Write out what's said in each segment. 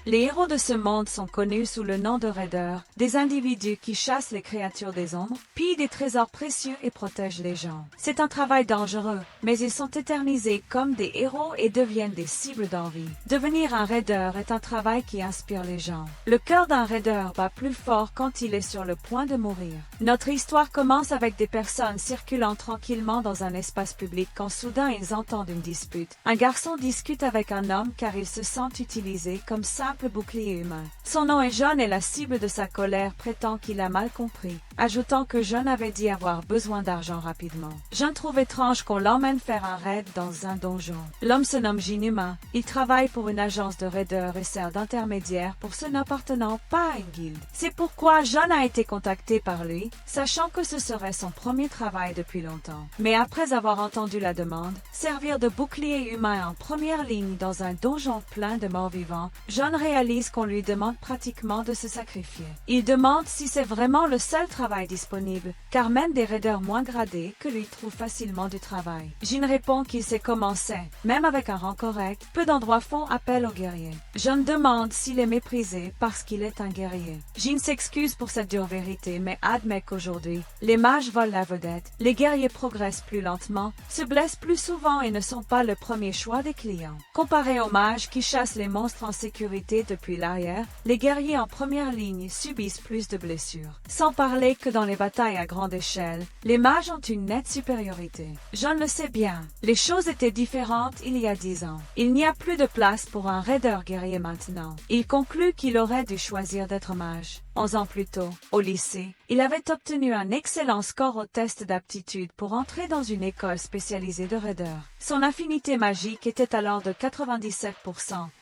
Les héros de ce monde sont connus sous le nom de raiders, des individus qui chassent les créatures des ombres, pillent des trésors précieux et protègent les gens. C'est un travail dangereux, mais ils sont éternisés comme des héros et deviennent des cibles d'envie. Devenir un raider est un travail qui inspire les gens. Le cœur d'un raider bat plus fort quand il est sur le point de mourir. Notre histoire commence avec des personnes circulant tranquillement dans un espace public quand soudain ils entendent une dispute. Un garçon discute avec un homme car il se sent utilisé comme simple bouclier humain. Son nom est John et la cible de sa colère prétend qu'il a mal compris, ajoutant que John avait dit avoir besoin d'argent rapidement. John trouve étrange qu'on l'emmène faire un raid dans un donjon. L'homme se nomme Jinuma. Il travaille pour une agence de raiders et sert d'intermédiaire pour ceux n'appartenant pas à une guilde. C'est pourquoi John a été contacté par lui, sachant que ce serait son premier travail depuis longtemps. Mais après avoir entendu la demande, servir de bouclier humain en première ligne dans un donjon plein de morts-vivants, John réalise qu'on lui demande pratiquement de se sacrifier. Il demande si c'est vraiment le seul travail disponible, car même des raiders moins gradés que lui trouvent facilement du travail. Jin répond qu'il sait comment c'est. Même avec un rang correct, peu d'endroits font appel aux guerriers. John demande s'il est méprisé parce qu'il est un guerrier. Jin s'excuse pour cette dure vérité, mais admet qu'aujourd'hui, les mages volent la vedette, les guerriers progressent plus lentement, se blessent plus souvent et ne sont pas le premier choix des clients. Comparé aux mages qui chassent les monstres en sécurité depuis l'arrière, les guerriers en première ligne subissent plus de blessures. Sans parler que dans les batailles à grande échelle, les mages ont une nette supériorité. John le sait bien, les choses étaient différentes il y a 10 ans. Il n'y a plus de place pour un raider guerrier maintenant. Il conclut qu'il aurait dû choisir d'être mage. 11 ans plus tôt, au lycée, il avait obtenu un excellent score au test d'aptitude pour entrer dans une école spécialisée de raiders. Son affinité magique était alors de 97%.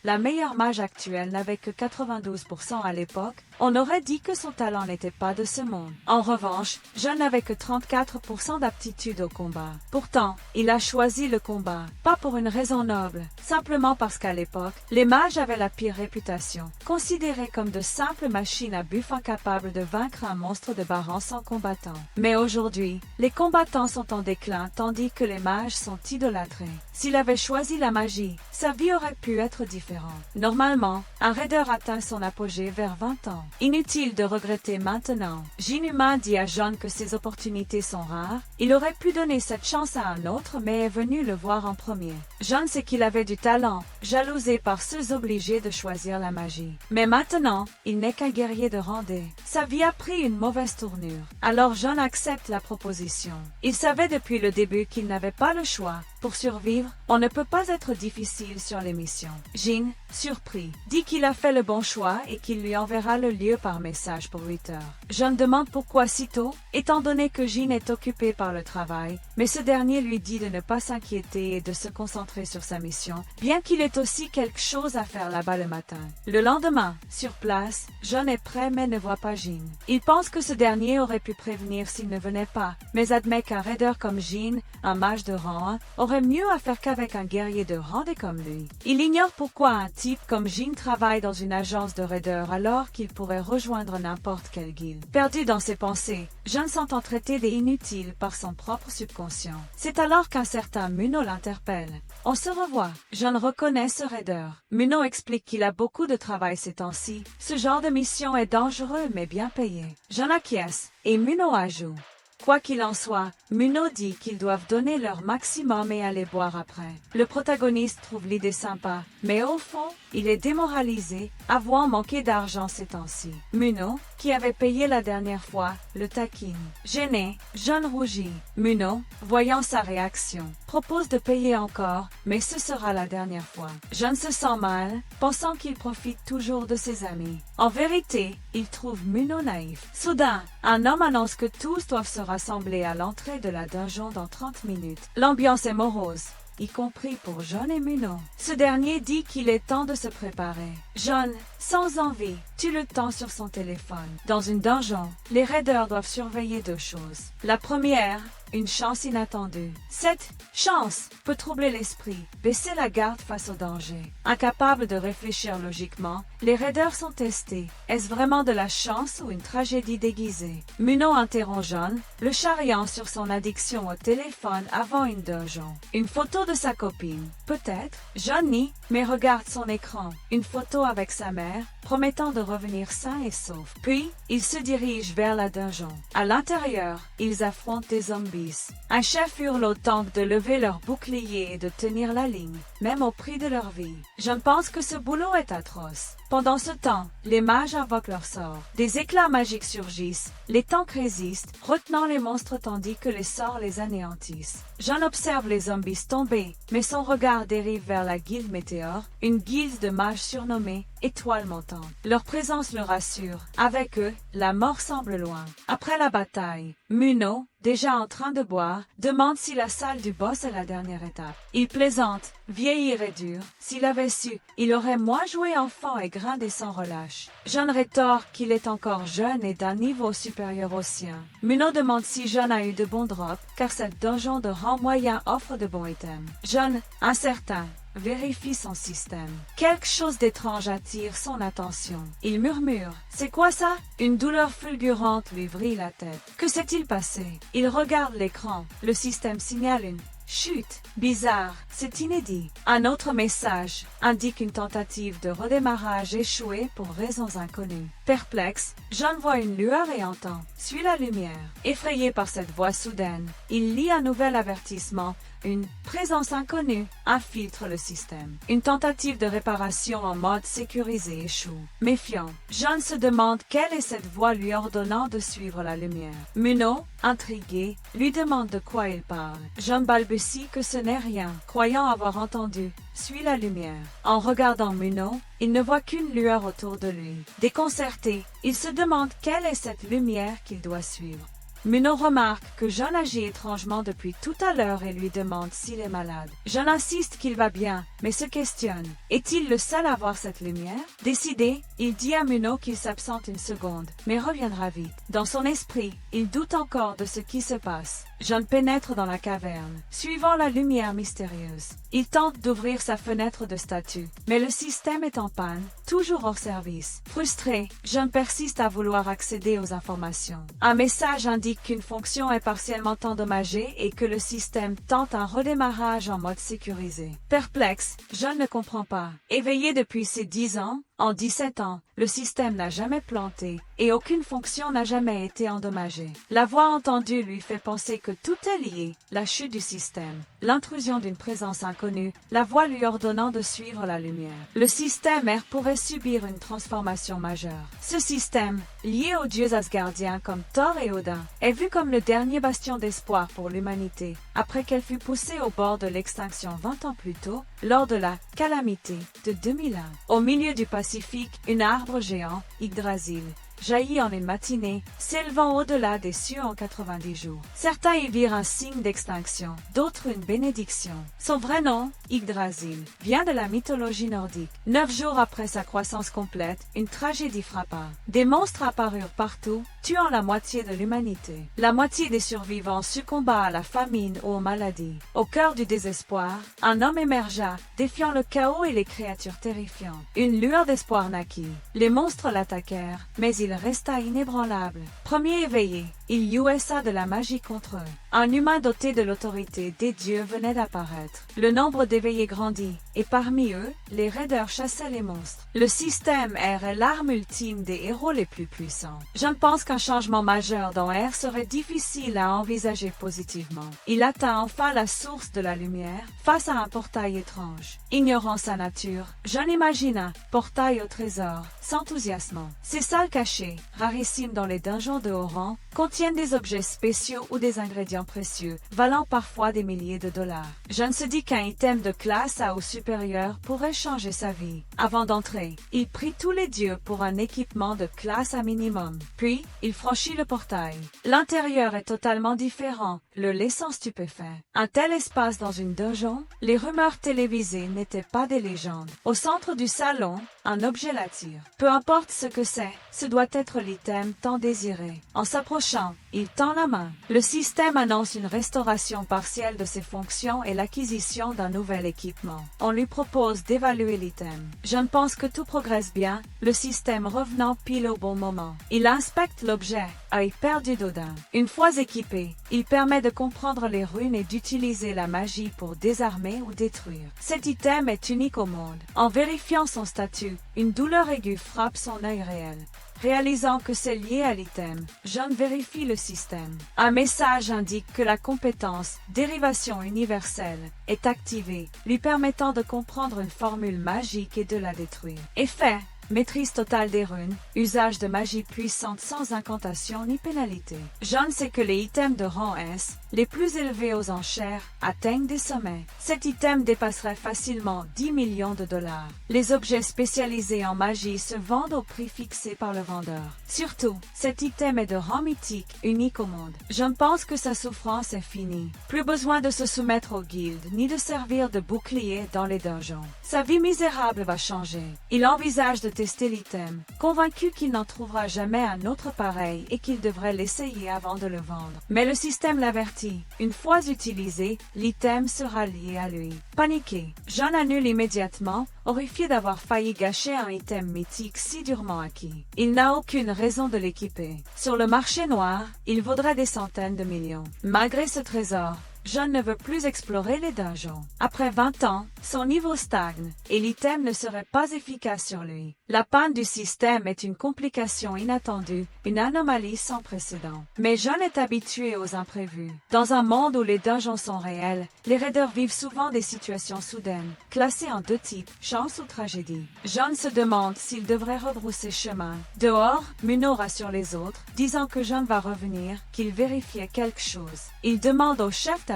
La meilleure mage actuelle n'avait que 92% à l'époque. On aurait dit que son talent n'était pas de ce monde. En revanche, John n'avait que 34% d'aptitude au combat. Pourtant, il a choisi le combat, pas pour une raison noble, simplement parce qu'à l'époque, les mages avaient la pire réputation, considérés comme de simples machines à buff incapables de vaincre un monstre de Baran sans combattant. Mais aujourd'hui, les combattants sont en déclin tandis que les mages sont idolâtrés. S'il avait choisi la magie, sa vie aurait pu être différente. Normalement, un raider atteint son apogée vers 20 ans. Inutile de regretter maintenant. Jinuma dit à John que ses opportunités sont rares. Il aurait pu donner cette chance à un autre mais est venu le voir en premier. John sait qu'il avait du talent, jalousé par ceux obligés de choisir la magie. Mais maintenant, il n'est qu'un guerrier de Randé. Sa vie a pris une mauvaise tournure. Alors John accepte la proposition. Il savait depuis le début qu'il n'avait pas le choix. Pour survivre, on ne peut pas être difficile sur les missions. Jin, surpris, dit qu'il a fait le bon choix et qu'il lui enverra le lieu par message pour 8 heures. John demande pourquoi si tôt, étant donné que Jin est occupé par le travail, mais ce dernier lui dit de ne pas s'inquiéter et de se concentrer sur sa mission, bien qu'il ait aussi quelque chose à faire là-bas le matin. Le lendemain, sur place, John est prêt mais ne voit pas Jin. Il pense que ce dernier aurait pu prévenir s'il ne venait pas, mais admet qu'un raider comme Jin, un mage de rang 1, aurait mieux à faire qu'avec un guerrier de Randé comme lui. Il ignore pourquoi un type comme Jin travaille dans une agence de raiders alors qu'il pourrait rejoindre n'importe quelle guilde. Perdu dans ses pensées, John s'entend traiter des inutiles par son propre subconscient. C'est alors qu'un certain Muno l'interpelle. On se revoit. John reconnaît ce raider. Muno explique qu'il a beaucoup de travail ces temps-ci. Ce genre de mission est dangereux mais bien payé. John acquiesce et Muno ajoute. Quoi qu'il en soit, Muno dit qu'ils doivent donner leur maximum et aller boire après. Le protagoniste trouve l'idée sympa, mais au fond, il est démoralisé, avouant manquer d'argent ces temps-ci. Muno, qui avait payé la dernière fois, le taquine. Gêné, John rougit. Muno, voyant sa réaction, propose de payer encore, mais ce sera la dernière fois. John se sent mal, pensant qu'il profite toujours de ses amis. En vérité, il trouve Muno naïf. Soudain, un homme annonce que tous doivent se rassembler à l'entrée de la donjon dans 30 minutes. L'ambiance est morose, y compris pour John et Muno. Ce dernier dit qu'il est temps de se préparer. John, sans envie, tue le temps sur son téléphone. Dans une donjon, les raiders doivent surveiller 2 choses. La première, une chance inattendue. Cette chance peut troubler l'esprit, baisser la garde face au danger. Incapables de réfléchir logiquement, les raiders sont testés. Est-ce vraiment de la chance ou une tragédie déguisée? Muno interrompt John, le charriant sur son addiction au téléphone avant une donjon. Une photo de sa copine. Peut-être. John nie, mais regarde son écran. Une photo avec sa mère, promettant de revenir sain et sauf. Puis, ils se dirigent vers la donjon. À l'intérieur, ils affrontent des zombies. Un chef hurle aux tanks de lever leurs boucliers et de tenir la ligne, même au prix de leur vie. Je pense que ce boulot est atroce. Pendant ce temps, les mages invoquent leur sort. Des éclats magiques surgissent, les tanks résistent, retenant les monstres tandis que les sorts les anéantissent. John observe les zombies tomber, mais son regard dérive vers la guilde Météore, une guilde de mages surnommée Étoile montante. Leur présence le rassure. Avec eux, la mort semble loin. Après la bataille, Muno, déjà en train de boire, demande si la salle du boss est la dernière étape. Il plaisante, vieillir est dur. S'il avait su, il aurait moins joué enfant et grindé sans relâche. John rétorque qu'il est encore jeune et d'un niveau supérieur au sien. Muno demande si John a eu de bons drops, car cette donjon de rang moyen offre de bons items. John, incertain, vérifie son système. Quelque chose d'étrange attire son attention. Il murmure. C'est quoi ça? Une douleur fulgurante lui vrille la tête. Que s'est-il passé? Il regarde l'écran. Le système signale une chute. Bizarre, c'est inédit. Un autre message indique une tentative de redémarrage échouée pour raisons inconnues. Perplexe, John voit une lueur et entend « Suis la lumière ». Effrayé par cette voix soudaine, il lit un nouvel avertissement. Une présence inconnue infiltre le système. Une tentative de réparation en mode sécurisé échoue. Méfiant, John se demande quelle est cette voix lui ordonnant de suivre la lumière. Muno, intrigué, lui demande de quoi il parle. John balbutie que ce n'est rien, croyant avoir entendu « Suis la lumière ». En regardant Muno, il ne voit qu'une lueur autour de lui. Déconcerté, il se demande quelle est cette lumière qu'il doit suivre. Muno remarque que John agit étrangement depuis tout à l'heure et lui demande s'il est malade. John insiste qu'il va bien, mais se questionne. Est-il le seul à voir cette lumière? Décidé, il dit à Muno qu'il s'absente une seconde, mais reviendra vite. Dans son esprit, il doute encore de ce qui se passe. John pénètre dans la caverne, suivant la lumière mystérieuse. Il tente d'ouvrir sa fenêtre de statue, mais le système est en panne, toujours hors service. Frustré, John persiste à vouloir accéder aux informations. Un message indique qu'une fonction est partiellement endommagée et que le système tente un redémarrage en mode sécurisé. Perplexe, John ne comprend pas. Éveillé depuis ses 10 ans, en 17 ans, le système n'a jamais planté et aucune fonction n'a jamais été endommagée. La voix entendue lui fait penser que tout est lié, la chute du système, l'intrusion d'une présence inconnue, la voix lui ordonnant de suivre la lumière. Le système R pourrait subir une transformation majeure. Ce système, lié aux dieux asgardiens comme Thor et Odin, est vu comme le dernier bastion d'espoir pour l'humanité, après qu'elle fut poussée au bord de l'extinction 20 ans plus tôt, lors de la calamité de 2001. Au milieu du Pacifique, un arbre géant, Yggdrasil, jaillit en une matinée, s'élevant au-delà des cieux en 90 jours. Certains y virent un signe d'extinction, d'autres une bénédiction. Son vrai nom, Yggdrasil, vient de la mythologie nordique. 9 jours après sa croissance complète, une tragédie frappa. Des monstres apparurent partout, tuant la moitié de l'humanité. La moitié des survivants succomba à la famine ou aux maladies. Au cœur du désespoir, un homme émergea, défiant le chaos et les créatures terrifiantes. Une lueur d'espoir naquit. Les monstres l'attaquèrent, mais il resta inébranlable. Premier éveillé, il jouessa de la magie contre eux. Un humain doté de l'autorité des dieux venait d'apparaître. Le nombre d'éveillés grandit, et parmi eux, les raiders chassaient les monstres. Le système R est l'arme ultime des héros les plus puissants. Je pense qu'un changement majeur dans R serait difficile à envisager positivement. Il atteint enfin la source de la lumière, face à un portail étrange. Ignorant sa nature, John imagine un portail au trésor, s'enthousiasmant. Ces salles cachées, rarissimes dans les donjons de haut rang, contiennent des objets spéciaux ou des ingrédients précieux, valant parfois des milliers de dollars. John se dit qu'un item de classe A ou supérieur pourrait changer sa vie. Avant d'entrer, il prie tous les dieux pour un équipement de classe A minimum. Puis, il franchit le portail. L'intérieur est totalement différent, le laissant stupéfait. Un tel espace dans une donjon, les rumeurs télévisées n'étaient pas des légendes. Au centre du salon, un objet l'attire. Peu importe ce que c'est, ce doit être l'item tant désiré. En s'approchant, il tend la main. Le système annonce une restauration partielle de ses fonctions et l'acquisition d'un nouvel équipement. On lui propose d'évaluer l'item. John pense que tout progresse bien, le système revenant pile au bon moment. Il inspecte l'objet, œil perdu d'Odin. Une fois équipé, il permet de comprendre les runes et d'utiliser la magie pour désarmer ou détruire. Cet item est unique au monde. En vérifiant son statut, une douleur aiguë frappe son œil réel. Réalisant que c'est lié à l'item, John vérifie le système. Un message indique que la compétence « Dérivation universelle » est activée, lui permettant de comprendre une formule magique et de la détruire. Effet: maîtrise totale des runes, usage de magie puissante sans incantation ni pénalité. John sait que les items de rang S, les plus élevés aux enchères, atteignent des sommets. Cet item dépasserait facilement 10 millions de dollars. Les objets spécialisés en magie se vendent au prix fixé par le vendeur. Surtout, cet item est de rang mythique, unique au monde. John pense que sa souffrance est finie. Plus besoin de se soumettre aux guildes, ni de servir de bouclier dans les donjons. Sa vie misérable va changer. Il envisage de tester l'item, convaincu qu'il n'en trouvera jamais un autre pareil et qu'il devrait l'essayer avant de le vendre. Mais le système l'avertit, une fois utilisé, l'item sera lié à lui. Paniqué, John annule immédiatement, horrifié d'avoir failli gâcher un item mythique si durement acquis. Il n'a aucune raison de l'équiper. Sur le marché noir, il vaudrait des centaines de millions. Malgré ce trésor, John ne veut plus explorer les donjons. Après 20 ans, son niveau stagne et l'item ne serait pas efficace sur lui. La panne du système est une complication inattendue, une anomalie sans précédent. Mais John est habitué aux imprévus. Dans un monde où les donjons sont réels, les raiders vivent souvent des situations soudaines, classées en deux types, chance ou tragédie. John se demande s'il devrait rebrousser chemin. Dehors, Muno rassure les autres, disant que John va revenir, qu'il vérifiait quelque chose. Il demande au chef d'attendre.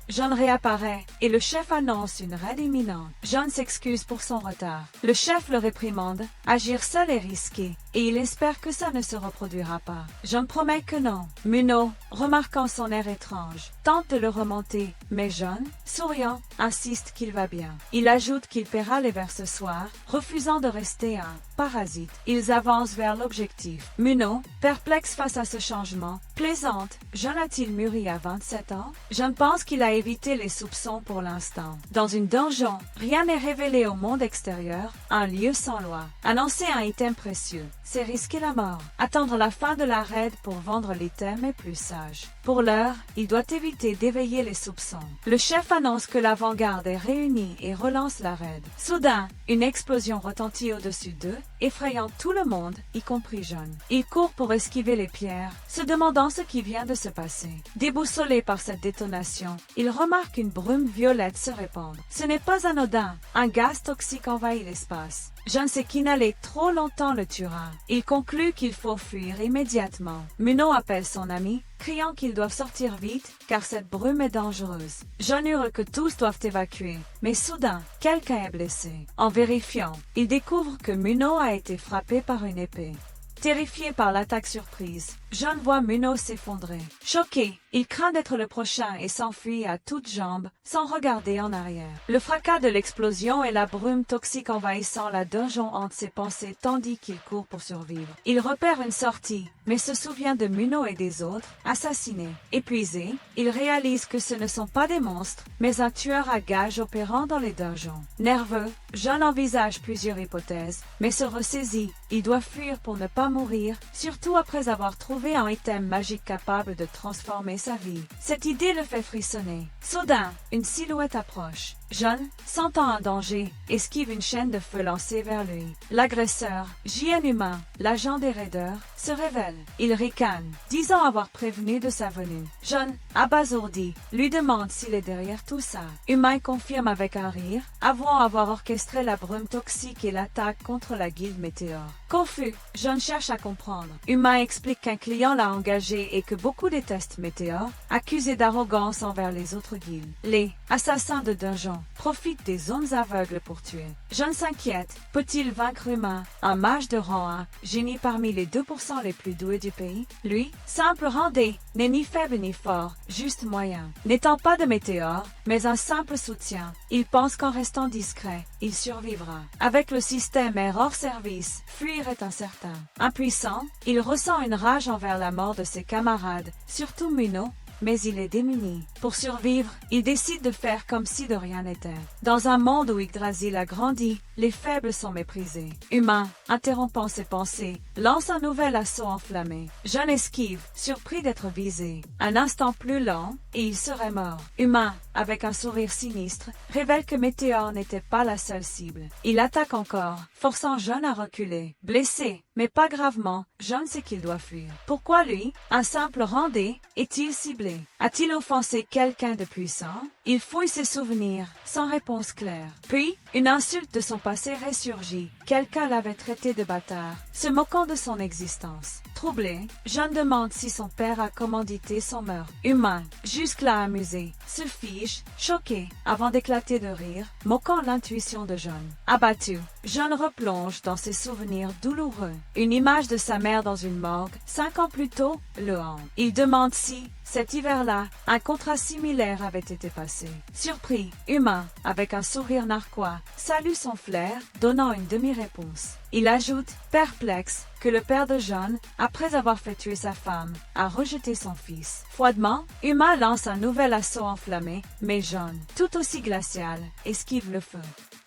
John réapparaît et le chef annonce une raid imminente. John s'excuse pour son retard. Le chef le réprimande. Agir seul est risqué et il espère que ça ne se reproduira pas. John promet que non. Muno, remarquant son air étrange, tente de le remonter, mais John, souriant, insiste qu'il va bien. Il ajoute qu'il paiera les vers ce soir, refusant de rester un parasite. Ils avancent vers l'objectif. Muno, perplexe face à ce changement, plaisante. John a-t-il mûri à 27 ans? John pense qu'il a évité les soupçons pour l'instant. Dans une donjon, rien n'est révélé au monde extérieur, un lieu sans loi. Annoncer un item précieux, c'est risquer la mort. Attendre la fin de la raid pour vendre l'item est plus sage. Pour l'heure, il doit éviter d'éveiller les soupçons. Le chef annonce que l'avant-garde est réunie et relance la raid. Soudain, une explosion retentit au-dessus d'eux, effrayant tout le monde, y compris John. Il court pour esquiver les pierres, se demandant ce qui vient de se passer. Déboussolé par cette détonation, il remarque une brume violette se répandre. Ce n'est pas anodin, un gaz toxique envahit l'espace. John sait qu'inhaler trop longtemps le tuera. Il conclut qu'il faut fuir immédiatement. Muno appelle son ami, criant qu'ils doivent sortir vite, car cette brume est dangereuse. John hurle que tous doivent évacuer, mais soudain, quelqu'un est blessé. En vérifiant, il découvre que Muno a été frappé par une épée. Terrifié par l'attaque surprise, John voit Muno s'effondrer. Choqué, il craint d'être le prochain et s'enfuit à toutes jambes, sans regarder en arrière. Le fracas de l'explosion et la brume toxique envahissant la donjon hantent ses pensées tandis qu'il court pour survivre. Il repère une sortie, mais se souvient de Muno et des autres, assassinés. Épuisé, il réalise que ce ne sont pas des monstres, mais un tueur à gages opérant dans les donjons. Nerveux, John envisage plusieurs hypothèses, mais se ressaisit. Il doit fuir pour ne pas mourir, surtout après avoir trouvé un item magique capable de transformer sa vie. Cette idée le fait frissonner. Soudain, une silhouette approche. John, sentant un danger, esquive une chaîne de feu lancée vers lui. L'agresseur, JN Humain, l'agent des raiders, se révèle. Il ricane, disant avoir prévenu de sa venue. John, abasourdi, lui demande s'il est derrière tout ça. Humain confirme avec un rire, avouant avoir orchestré la brume toxique et l'attaque contre la guilde Météore. Confus, John cherche à comprendre. Humain explique qu'un client l'a engagé et que beaucoup détestent Météore, accusé d'arrogance envers les autres guildes. Les assassins de donjon Satan profite des hommes aveugles pour tuer. John s'inquiète. Peut-il vaincre Uma, un mage de rang 1, génie parmi les 2% les plus doués du pays? Lui, simple rang D, n'est ni faible ni fort, juste moyen. N'étant pas de météore, mais un simple soutien, il pense qu'en restant discret, il survivra. Avec le système air hors service, fuir est incertain. Impuissant, il ressent une rage envers la mort de ses camarades, surtout Muno, mais il est démuni. Pour survivre, il décide de faire comme si de rien n'était. Dans un monde où Yggdrasil a grandi, les faibles sont méprisés. Uma, interrompant ses pensées, lance un nouvel assaut enflammé. John esquive, surpris d'être visé. Un instant plus lent, et il serait mort. Uma, avec un sourire sinistre, révèle que Météore n'était pas la seule cible. Il attaque encore, forçant John à reculer. Blessé, mais pas gravement, John sait qu'il doit fuir. Pourquoi lui, un simple rendez, est-il ciblé? A-t-il offensé quelqu'un de puissant? Il fouille ses souvenirs, sans réponse claire. Puis, une insulte de son passé ressurgit. Quelqu'un l'avait traité de bâtard, se moquant de son existence. Troublé, John demande si son père a commandité son meurtre. Humain, jusque-là amusé, se fige, choqué, avant d'éclater de rire, moquant l'intuition de John. Abattu, John replonge dans ses souvenirs douloureux. Une image de sa mère dans une morgue, 5 ans plus tôt, le hante. Il demande si, cet hiver-là, un contrat similaire avait été passé. Surpris, Humain, avec un sourire narquois, salue son flair, donnant une demi-réponse. Il ajoute, perplexe, que le père de John, après avoir fait tuer sa femme, a rejeté son fils. Froidement, Uma lance un nouvel assaut enflammé, mais John, tout aussi glacial, esquive le feu.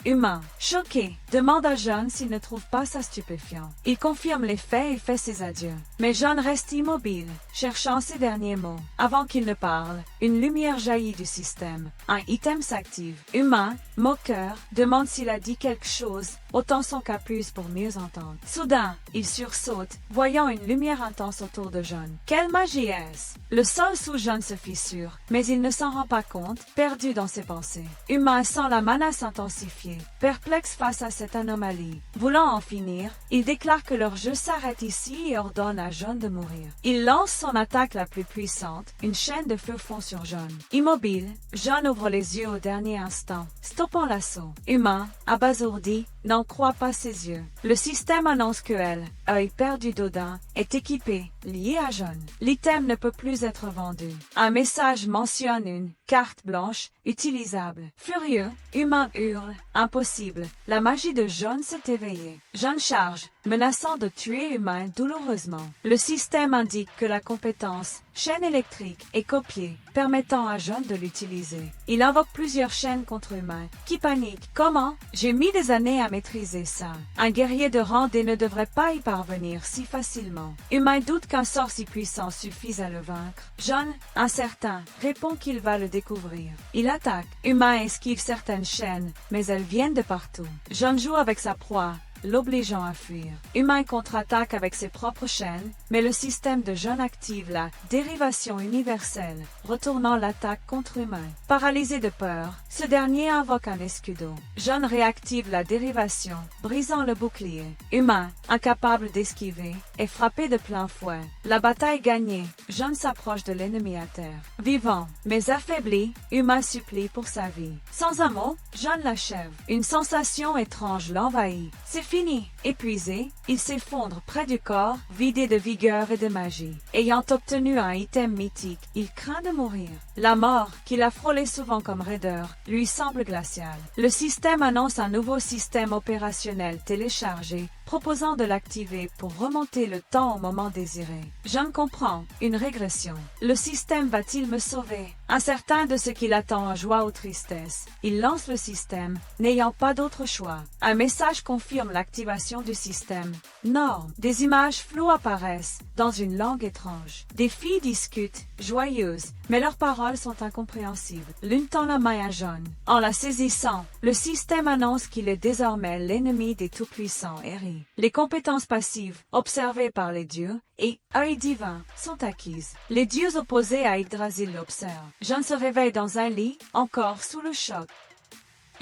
Humain, choqué, demande à John s'il ne trouve pas ça stupéfiant. Il confirme les faits et fait ses adieux. Mais John reste immobile, cherchant ses derniers mots. Avant qu'il ne parle, une lumière jaillit du système. Un item s'active. Humain, moqueur, demande s'il a dit quelque chose, ôtant son capuce pour mieux entendre. Soudain, il sursaute, voyant une lumière intense autour de John. Quelle magie est-ce? Le sol sous John se fissure, mais il ne s'en rend pas compte, perdu dans ses pensées. Humain sent la menace intensifiée. Perplexe face à cette anomalie. Voulant en finir, il déclare que leur jeu s'arrête ici et ordonne à John de mourir. Il lance son attaque la plus puissante, une chaîne de feu fond sur John. Immobile, John ouvre les yeux au dernier instant, stoppant l'assaut. Humain, abasourdi, n'en croit pas ses yeux. Le système annonce que elle, œil perdu d'Odin, est équipé, lié à John. L'item ne peut plus être vendu. Un message mentionne une carte blanche, utilisable. Furieux, Humain hurle, impossible. La magie de John s'est éveillée. John charge, menaçant de tuer Humain douloureusement. Le système indique que la compétence chaîne électrique est copiée, permettant à John de l'utiliser. Il invoque plusieurs chaînes contre Humain, qui panique. Comment? J'ai mis des années à maîtriser ça. Un guerrier de rang D ne devrait pas y parvenir si facilement. Humain doute qu'un sort si puissant suffise à le vaincre. John, incertain, répond qu'il va le découvrir. Il attaque. Humain esquive certaines chaînes, mais elles viennent de partout. John joue avec sa proie, l'obligeant à fuir. Humain contre-attaque avec ses propres chaînes, mais le système de John active la dérivation universelle, retournant l'attaque contre Humain. Paralysé de peur, ce dernier invoque un escudo. John réactive la dérivation, brisant le bouclier. Humain, incapable d'esquiver, est frappé de plein fouet. La bataille gagnée, John s'approche de l'ennemi à terre. Vivant, mais affaibli, Humain supplie pour sa vie. Sans un mot, John l'achève. Une sensation étrange l'envahit. C'est fini. Épuisé, il s'effondre près du corps, vidé de vigueur et de magie. Ayant obtenu un item mythique, il craint de mourir. La mort, qu'il a frôlé souvent comme raideur, lui semble glaciale. Le système annonce un nouveau système opérationnel téléchargé, proposant de l'activer pour remonter le temps au moment désiré. John comprend, une régression. Le système va-t-il me sauver? Incertain de ce qu'il attend en joie ou tristesse, il lance le système, n'ayant pas d'autre choix. Un message confirme l'activation du système. Norme. Des images floues apparaissent, dans une langue étrange. Des filles discutent, joyeuses, mais leurs paroles sont incompréhensibles. L'une tend la main à John. En la saisissant, le système annonce qu'il est désormais l'ennemi des tout-puissants Eri. Les compétences passives, observées par les dieux, et œil divin, sont acquises. Les dieux opposés à Yggdrasil l'observent. John se réveille dans un lit, encore sous le choc.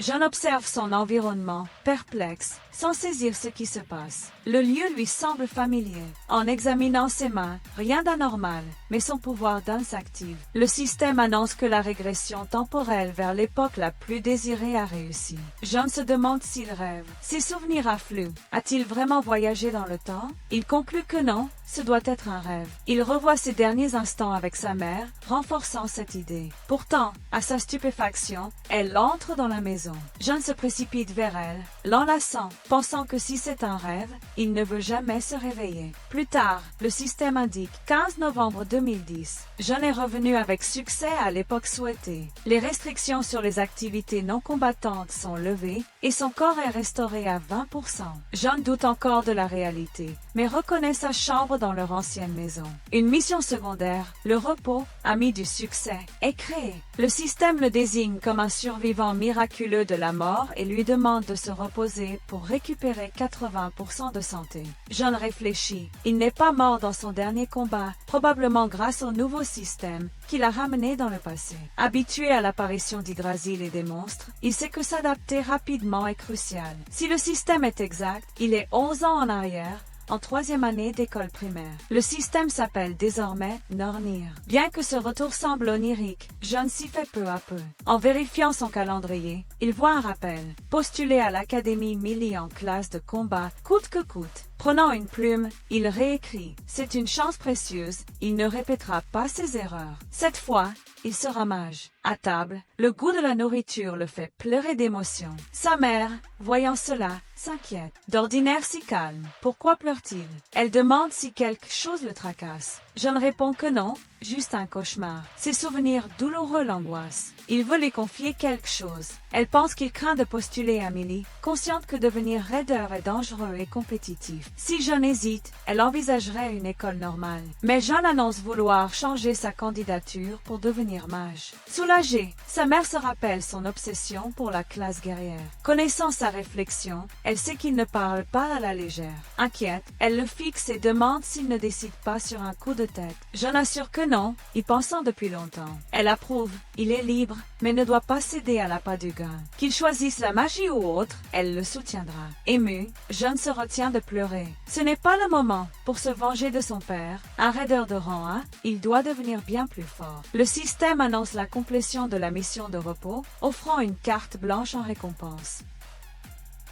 John observe son environnement, perplexe, sans saisir ce qui se passe. Le lieu lui semble familier. En examinant ses mains, rien d'anormal, mais son pouvoir danse active. Le système annonce que la régression temporelle vers l'époque la plus désirée a réussi. John se demande s'il rêve. Ses souvenirs affluent. A-t-il vraiment voyagé dans le temps? Il conclut que non, ce doit être un rêve. Il revoit ses derniers instants avec sa mère, renforçant cette idée. Pourtant, à sa stupéfaction, elle entre dans la maison. John se précipite vers elle, l'enlaçant, pensant que si c'est un rêve, il ne veut jamais se réveiller. Plus tard, le système indique 15 novembre 2010. John est revenu avec succès à l'époque souhaitée. Les restrictions sur les activités non combattantes sont levées et son corps est restauré à 20%. John doute encore de la réalité, mais reconnaît sa chambre dans leur ancienne maison. Une mission secondaire, le repos, ami du succès, est créée. Le système le désigne comme un survivant miraculeux de la mort et lui demande de se reposer pour récupérer 80% de santé. John réfléchit. Il n'est pas mort dans son dernier combat, probablement grâce au nouveau système qui l'a ramené dans le passé. Habitué à l'apparition d'Yggdrasil et des monstres, il sait que s'adapter rapidement est crucial. Si le système est exact, il est 11 ans en arrière, en 3e année d'école primaire. Le système s'appelle désormais Nornir. Bien que ce retour semble onirique, John s'y fait peu à peu. En vérifiant son calendrier, il voit un rappel. Postuler à l'Académie Millie en classe de combat, coûte que coûte. Prenant une plume, il réécrit. C'est une chance précieuse, il ne répétera pas ses erreurs. Cette fois, il sera mage. À table, le goût de la nourriture le fait pleurer d'émotion. Sa mère, voyant cela, s'inquiète. D'ordinaire si calme. Pourquoi pleure-t-il? Elle demande si quelque chose le tracasse. John répond que non, juste un cauchemar. Ses souvenirs douloureux l'angoissent. Il veut lui confier quelque chose. Elle pense qu'il craint de postuler à Millie, consciente que devenir raideur est dangereux et compétitif. Si John hésite, elle envisagerait une école normale. Mais John annonce vouloir changer sa candidature pour devenir mage. Soulagée, sa mère se rappelle son obsession pour la classe guerrière. Connaissant sa réflexion, elle sait qu'il ne parle pas à la légère. Inquiète, elle le fixe et demande s'il ne décide pas sur un coup de tête. John assure que non, y pensant depuis longtemps. Elle approuve, il est libre, mais ne doit pas céder à l'appât du gain. Qu'il choisisse la magie ou autre, elle le soutiendra. Ému, John se retient de pleurer. Ce n'est pas le moment pour se venger de son père. Un raideur de rang 1, il doit devenir bien plus fort. Le système annonce la complétion de la mission de repos, offrant une carte blanche en récompense.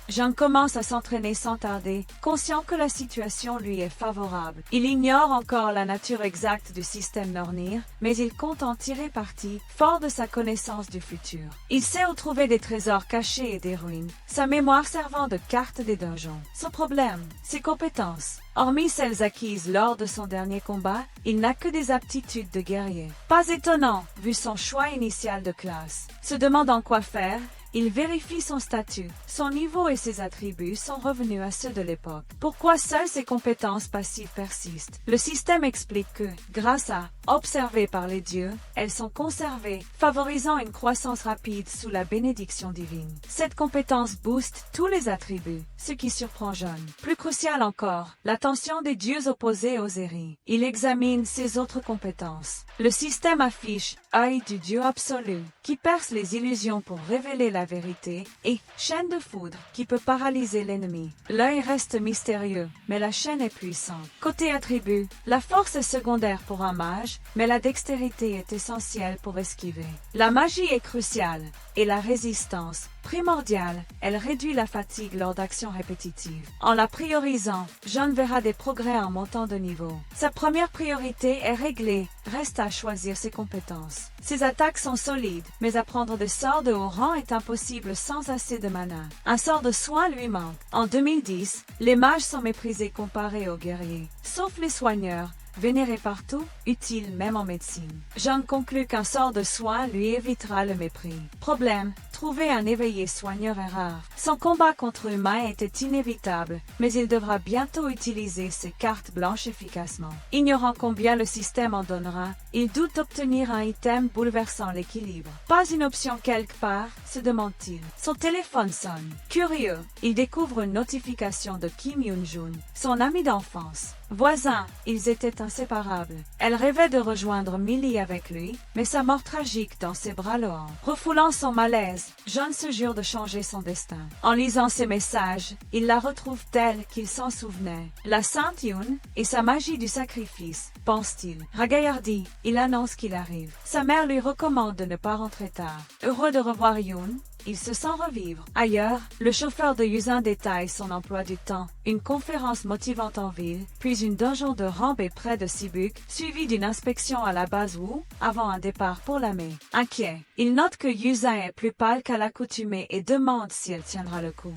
John commence à s'entraîner sans tarder, conscient que la situation lui est favorable. Il ignore encore la nature exacte du système Nornir, mais il compte en tirer parti, fort de sa connaissance du futur. Il sait où trouver des trésors cachés et des ruines, sa mémoire servant de carte des donjons. Son problème, ses compétences. Hormis celles acquises lors de son dernier combat, il n'a que des aptitudes de guerrier. Pas étonnant, vu son choix initial de classe. Se demandant quoi faire, il vérifie son statut, son niveau et ses attributs sont revenus à ceux de l'époque. Pourquoi seules ses compétences passives persistent? Le système explique que, grâce à observées par les dieux, elles sont conservées, favorisant une croissance rapide sous la bénédiction divine. Cette compétence booste tous les attributs, ce qui surprend John. Plus crucial encore, l'attention des dieux opposés aux Eri. Il examine ses autres compétences. Le système affiche œil du Dieu absolu, qui perce les illusions pour révéler la vérité, et chaîne de foudre, qui peut paralyser l'ennemi. L'œil reste mystérieux, mais la chaîne est puissante. Côté attribut, la force est secondaire pour un mage, mais la dextérité est essentielle pour esquiver. La magie est cruciale, et la résistance, primordiale, elle réduit la fatigue lors d'actions répétitives. En la priorisant, John verra des progrès en montant de niveau. Sa première priorité est réglée, reste à choisir ses compétences. Ses attaques sont solides, mais apprendre des sorts de haut rang est impossible sans assez de mana. Un sort de soin lui manque. En 2010, les mages sont méprisés comparés aux guerriers, sauf les soigneurs, vénéré partout, utile même en médecine. John conclut qu'un sort de soin lui évitera le mépris. Problème, trouver un éveillé soigneur est rare. Son combat contre humains était inévitable, mais il devra bientôt utiliser ses cartes blanches efficacement. Ignorant combien le système en donnera, il doute d'obtenir un item bouleversant l'équilibre. Pas une option quelque part, se demande-t-il. Son téléphone sonne. Curieux, il découvre une notification de Kim Yoon-jun, son ami d'enfance. Voisins, ils étaient inséparables. Elle rêvait de rejoindre Millie avec lui, mais sa mort tragique dans ses bras le hante. Refoulant son malaise, John se jure de changer son destin. En lisant ses messages, il la retrouve telle qu'il s'en souvenait. La Sainte Yoon et sa magie du sacrifice, pense-t-il. Ragaillardi, il annonce qu'il arrive. Sa mère lui recommande de ne pas rentrer tard. Heureux de revoir Yoon, il se sent revivre. Ailleurs, le chauffeur de Yusin détaille son emploi du temps, une conférence motivante en ville, puis une donjon de Rambé près de Sibuk, suivie d'une inspection à la base Wu, avant un départ pour la mai. Inquiet, il note que Yusin est plus pâle qu'à l'accoutumée et demande si elle tiendra le coup.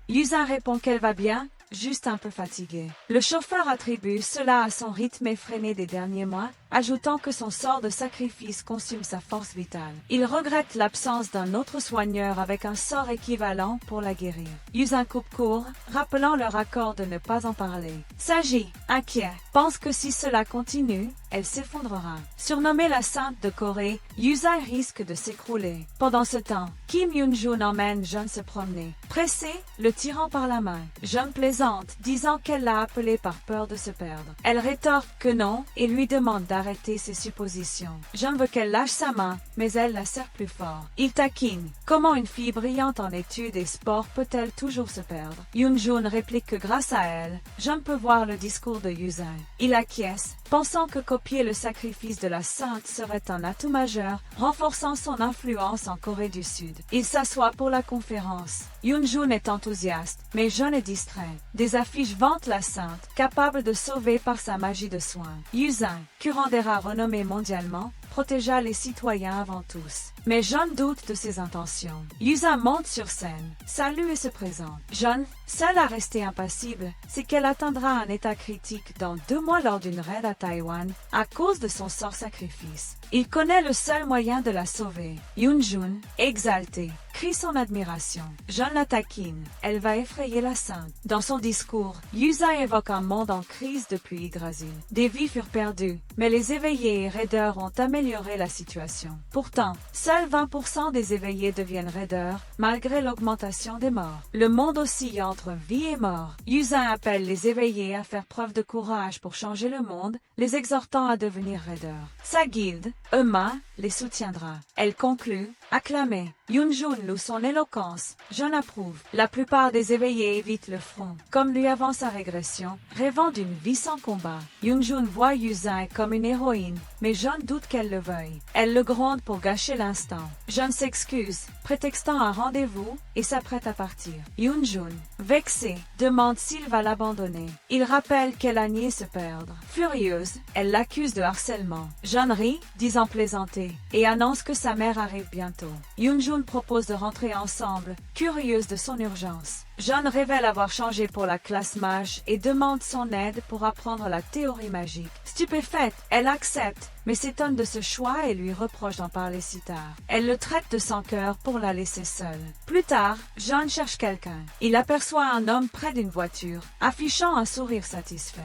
Yusin répond qu'elle va bien, juste un peu fatiguée. Le chauffeur attribue cela à son rythme effréné des derniers mois, ajoutant que son sort de sacrifice consume sa force vitale. Il regrette l'absence d'un autre soigneur avec un sort équivalent pour la guérir. Yusin coupe court, rappelant leur accord de ne pas en parler. Saji, inquiet, pense que si cela continue, elle s'effondrera. Surnommée la Sainte de Corée, Yusin risque de s'écrouler. Pendant ce temps, Kim Yoon-jun emmène Jeon se promener. Pressé, le tirant par la main. Jeon plaisante, disant qu'elle l'a appelé par peur de se perdre. Elle rétorque que non et lui demande d'arrêter ses suppositions. Jeon veut qu'elle lâche sa main, mais elle la serre plus fort. Il taquine. Comment une fille brillante en études et sports peut-elle toujours se perdre? Yoon-jun réplique que grâce à elle, Jeon peut voir le discours de Yusin. Il acquiesce, pensant que copier le sacrifice de la Sainte serait un atout majeur, renforçant son influence en Corée du Sud. Il s'assoit pour la conférence. Yoon-jun est enthousiaste, mais Jeon est distrait. Des affiches vantent la Sainte, capable de sauver par sa magie de soins. Yusin, curandera renommé mondialement, protégea les citoyens avant tous. Mais Jeon doute de ses intentions. Yusin monte sur scène, salue et se présente. Jeon, seule à rester impassible, c'est qu'elle atteindra un état critique dans 2 mois lors d'une raid à Taïwan, à cause de son sort sacrifice. Il connaît le seul moyen de la sauver. Yoon-jun, exalté, crie son admiration. Jeon la taquine. Elle va effrayer la Sainte. Dans son discours, Yusin évoque un monde en crise depuis Yggdrasil. Des vies furent perdues, mais les éveillés et raiders ont amélioré la situation. Pourtant, seuls 20% des éveillés deviennent raiders, malgré l'augmentation des morts. Le monde oscille entre vie et mort. Yusin appelle les éveillés à faire preuve de courage pour changer le monde, les exhortant à devenir raiders. Sa guilde, Euma, les soutiendra. Elle conclut, acclamée. Yoon-jun loue son éloquence. Jeon approuve. La plupart des éveillés évitent le front, comme lui avant sa régression, rêvant d'une vie sans combat. Yoon-jun voit Yusin comme une héroïne, mais Jeon doute qu'elle le veuille. Elle le gronde pour gâcher l'instant. Jeon s'excuse, prétextant un rendez-vous, et s'apprête à partir. Yoon-jun, vexé, demande s'il va l'abandonner. Il rappelle qu'elle a nié se perdre. Furieuse, elle l'accuse de harcèlement. Jeon rit, disant plaisanter, et annonce que sa mère arrive bientôt. Yoon-jun propose de rentrer ensemble, curieuse de son urgence. Jeon révèle avoir changé pour la classe mage et demande son aide pour apprendre la théorie magique. Stupéfaite, elle accepte, mais s'étonne de ce choix et lui reproche d'en parler si tard. Elle le traite de sans cœur pour la laisser seule. Plus tard, Jeon cherche quelqu'un. Il aperçoit un homme près d'une voiture, affichant un sourire satisfait.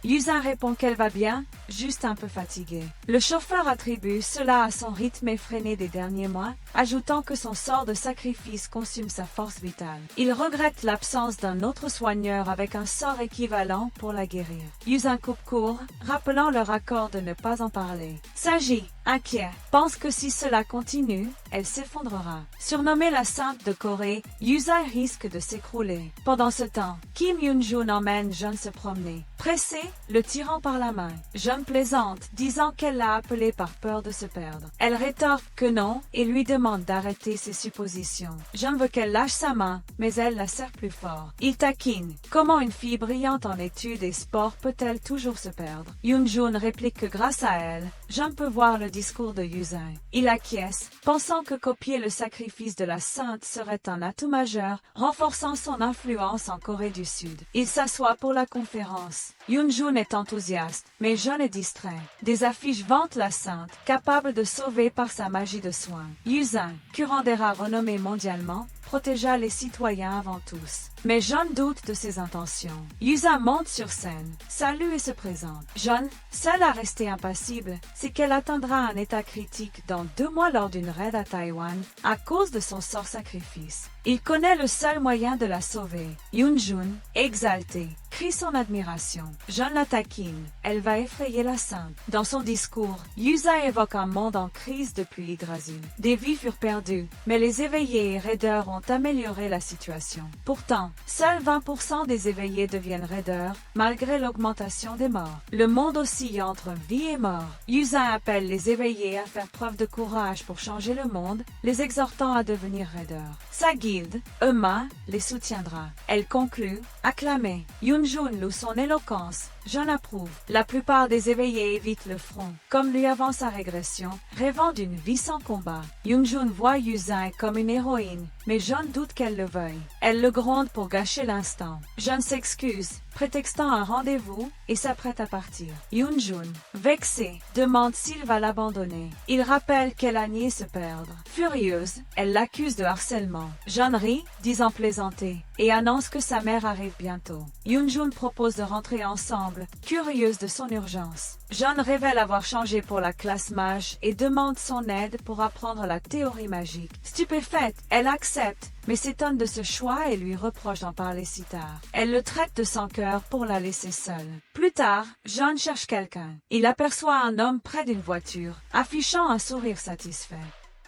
Yusin répond qu'elle va bien, juste un peu fatiguée. Le chauffeur attribue cela à son rythme effréné des derniers mois, ajoutant que son sort de sacrifice consume sa force vitale. Il regrette l'absence d'un autre soigneur avec un sort équivalent pour la guérir. Yusin coupe court, rappelant leur accord de ne pas en parler. Saji, inquiet, pense que si cela continue, elle s'effondrera. Surnommée la Sainte de Corée, Yusin risque de s'écrouler. Pendant ce temps, Kim Yoon-jun emmène Jeon se promener. Pressé, le tirant par la main. Jeon plaisante, disant qu'elle l'a appelé par peur de se perdre. Elle rétorque que non et lui demande d'arrêter ses suppositions. Jeon veut qu'elle lâche sa main, mais elle la serre plus fort. Il taquine. Comment une fille brillante en études et sports peut-elle toujours se perdre? Yoon-jun réplique que grâce à elle, Jeon peut voir le discours de Yusin. Il acquiesce, pensant que copier le sacrifice de la Sainte serait un atout majeur, renforçant son influence en Corée du Sud. Il s'assoit pour la conférence. Yoon-jun est enthousiaste, mais Jeon est distrait. Des affiches vantent la Sainte, capable de sauver par sa magie de soins. Yusin, curandera renommé mondialement, protégea les citoyens avant tous. mais John doute de ses intentions. Yuza monte sur scène, salue et se présente. John, seule à rester impassible, c'est qu'elle atteindra un état critique dans 2 mois lors d'une raid à Taïwan à cause de son sort sacrifice. Il connaît le seul moyen de la sauver. Yoon-jun, exalté, crie son admiration. John la taquine. Elle va effrayer la sainte. Dans son discours, Yuza évoque un monde en crise depuis Yggdrasil. Des vies furent perdues, mais les éveillés et raiders ont amélioré la situation. Pourtant, seuls 20% des éveillés deviennent raiders, malgré l'augmentation des morts. Le monde oscille entre vie et mort. Yuza appelle les éveillés à faire preuve de courage pour changer le monde, les exhortant à devenir raiders. Sa guilde, Euma, les soutiendra. Elle conclut, acclamée. Yoon-jun loue son éloquence. John approuve. La plupart des éveillés évitent le front, comme lui avant sa régression, rêvant d'une vie sans combat. Yoon-jun voit Yuza comme une héroïne, mais John doute qu'elle le veuille. Elle le gronde pour gâcher l'instant. John s'excuse, prétextant un rendez-vous, et s'apprête à partir. Yoon-jun, vexée, demande s'il va l'abandonner. Il rappelle qu'elle a nié se perdre. Furieuse, elle l'accuse de harcèlement. John rit, disant plaisanter, et annonce que sa mère arrive bientôt. Yoon-jun propose de rentrer ensemble, curieuse de son urgence. John révèle avoir changé pour la classe mage et demande son aide pour apprendre la théorie magique. Stupéfaite, elle accepte, mais s'étonne de ce choix et lui reproche d'en parler si tard. Elle le traite de sans cœur pour la laisser seule. Plus tard, John cherche quelqu'un. Il aperçoit un homme près d'une voiture, affichant un sourire satisfait.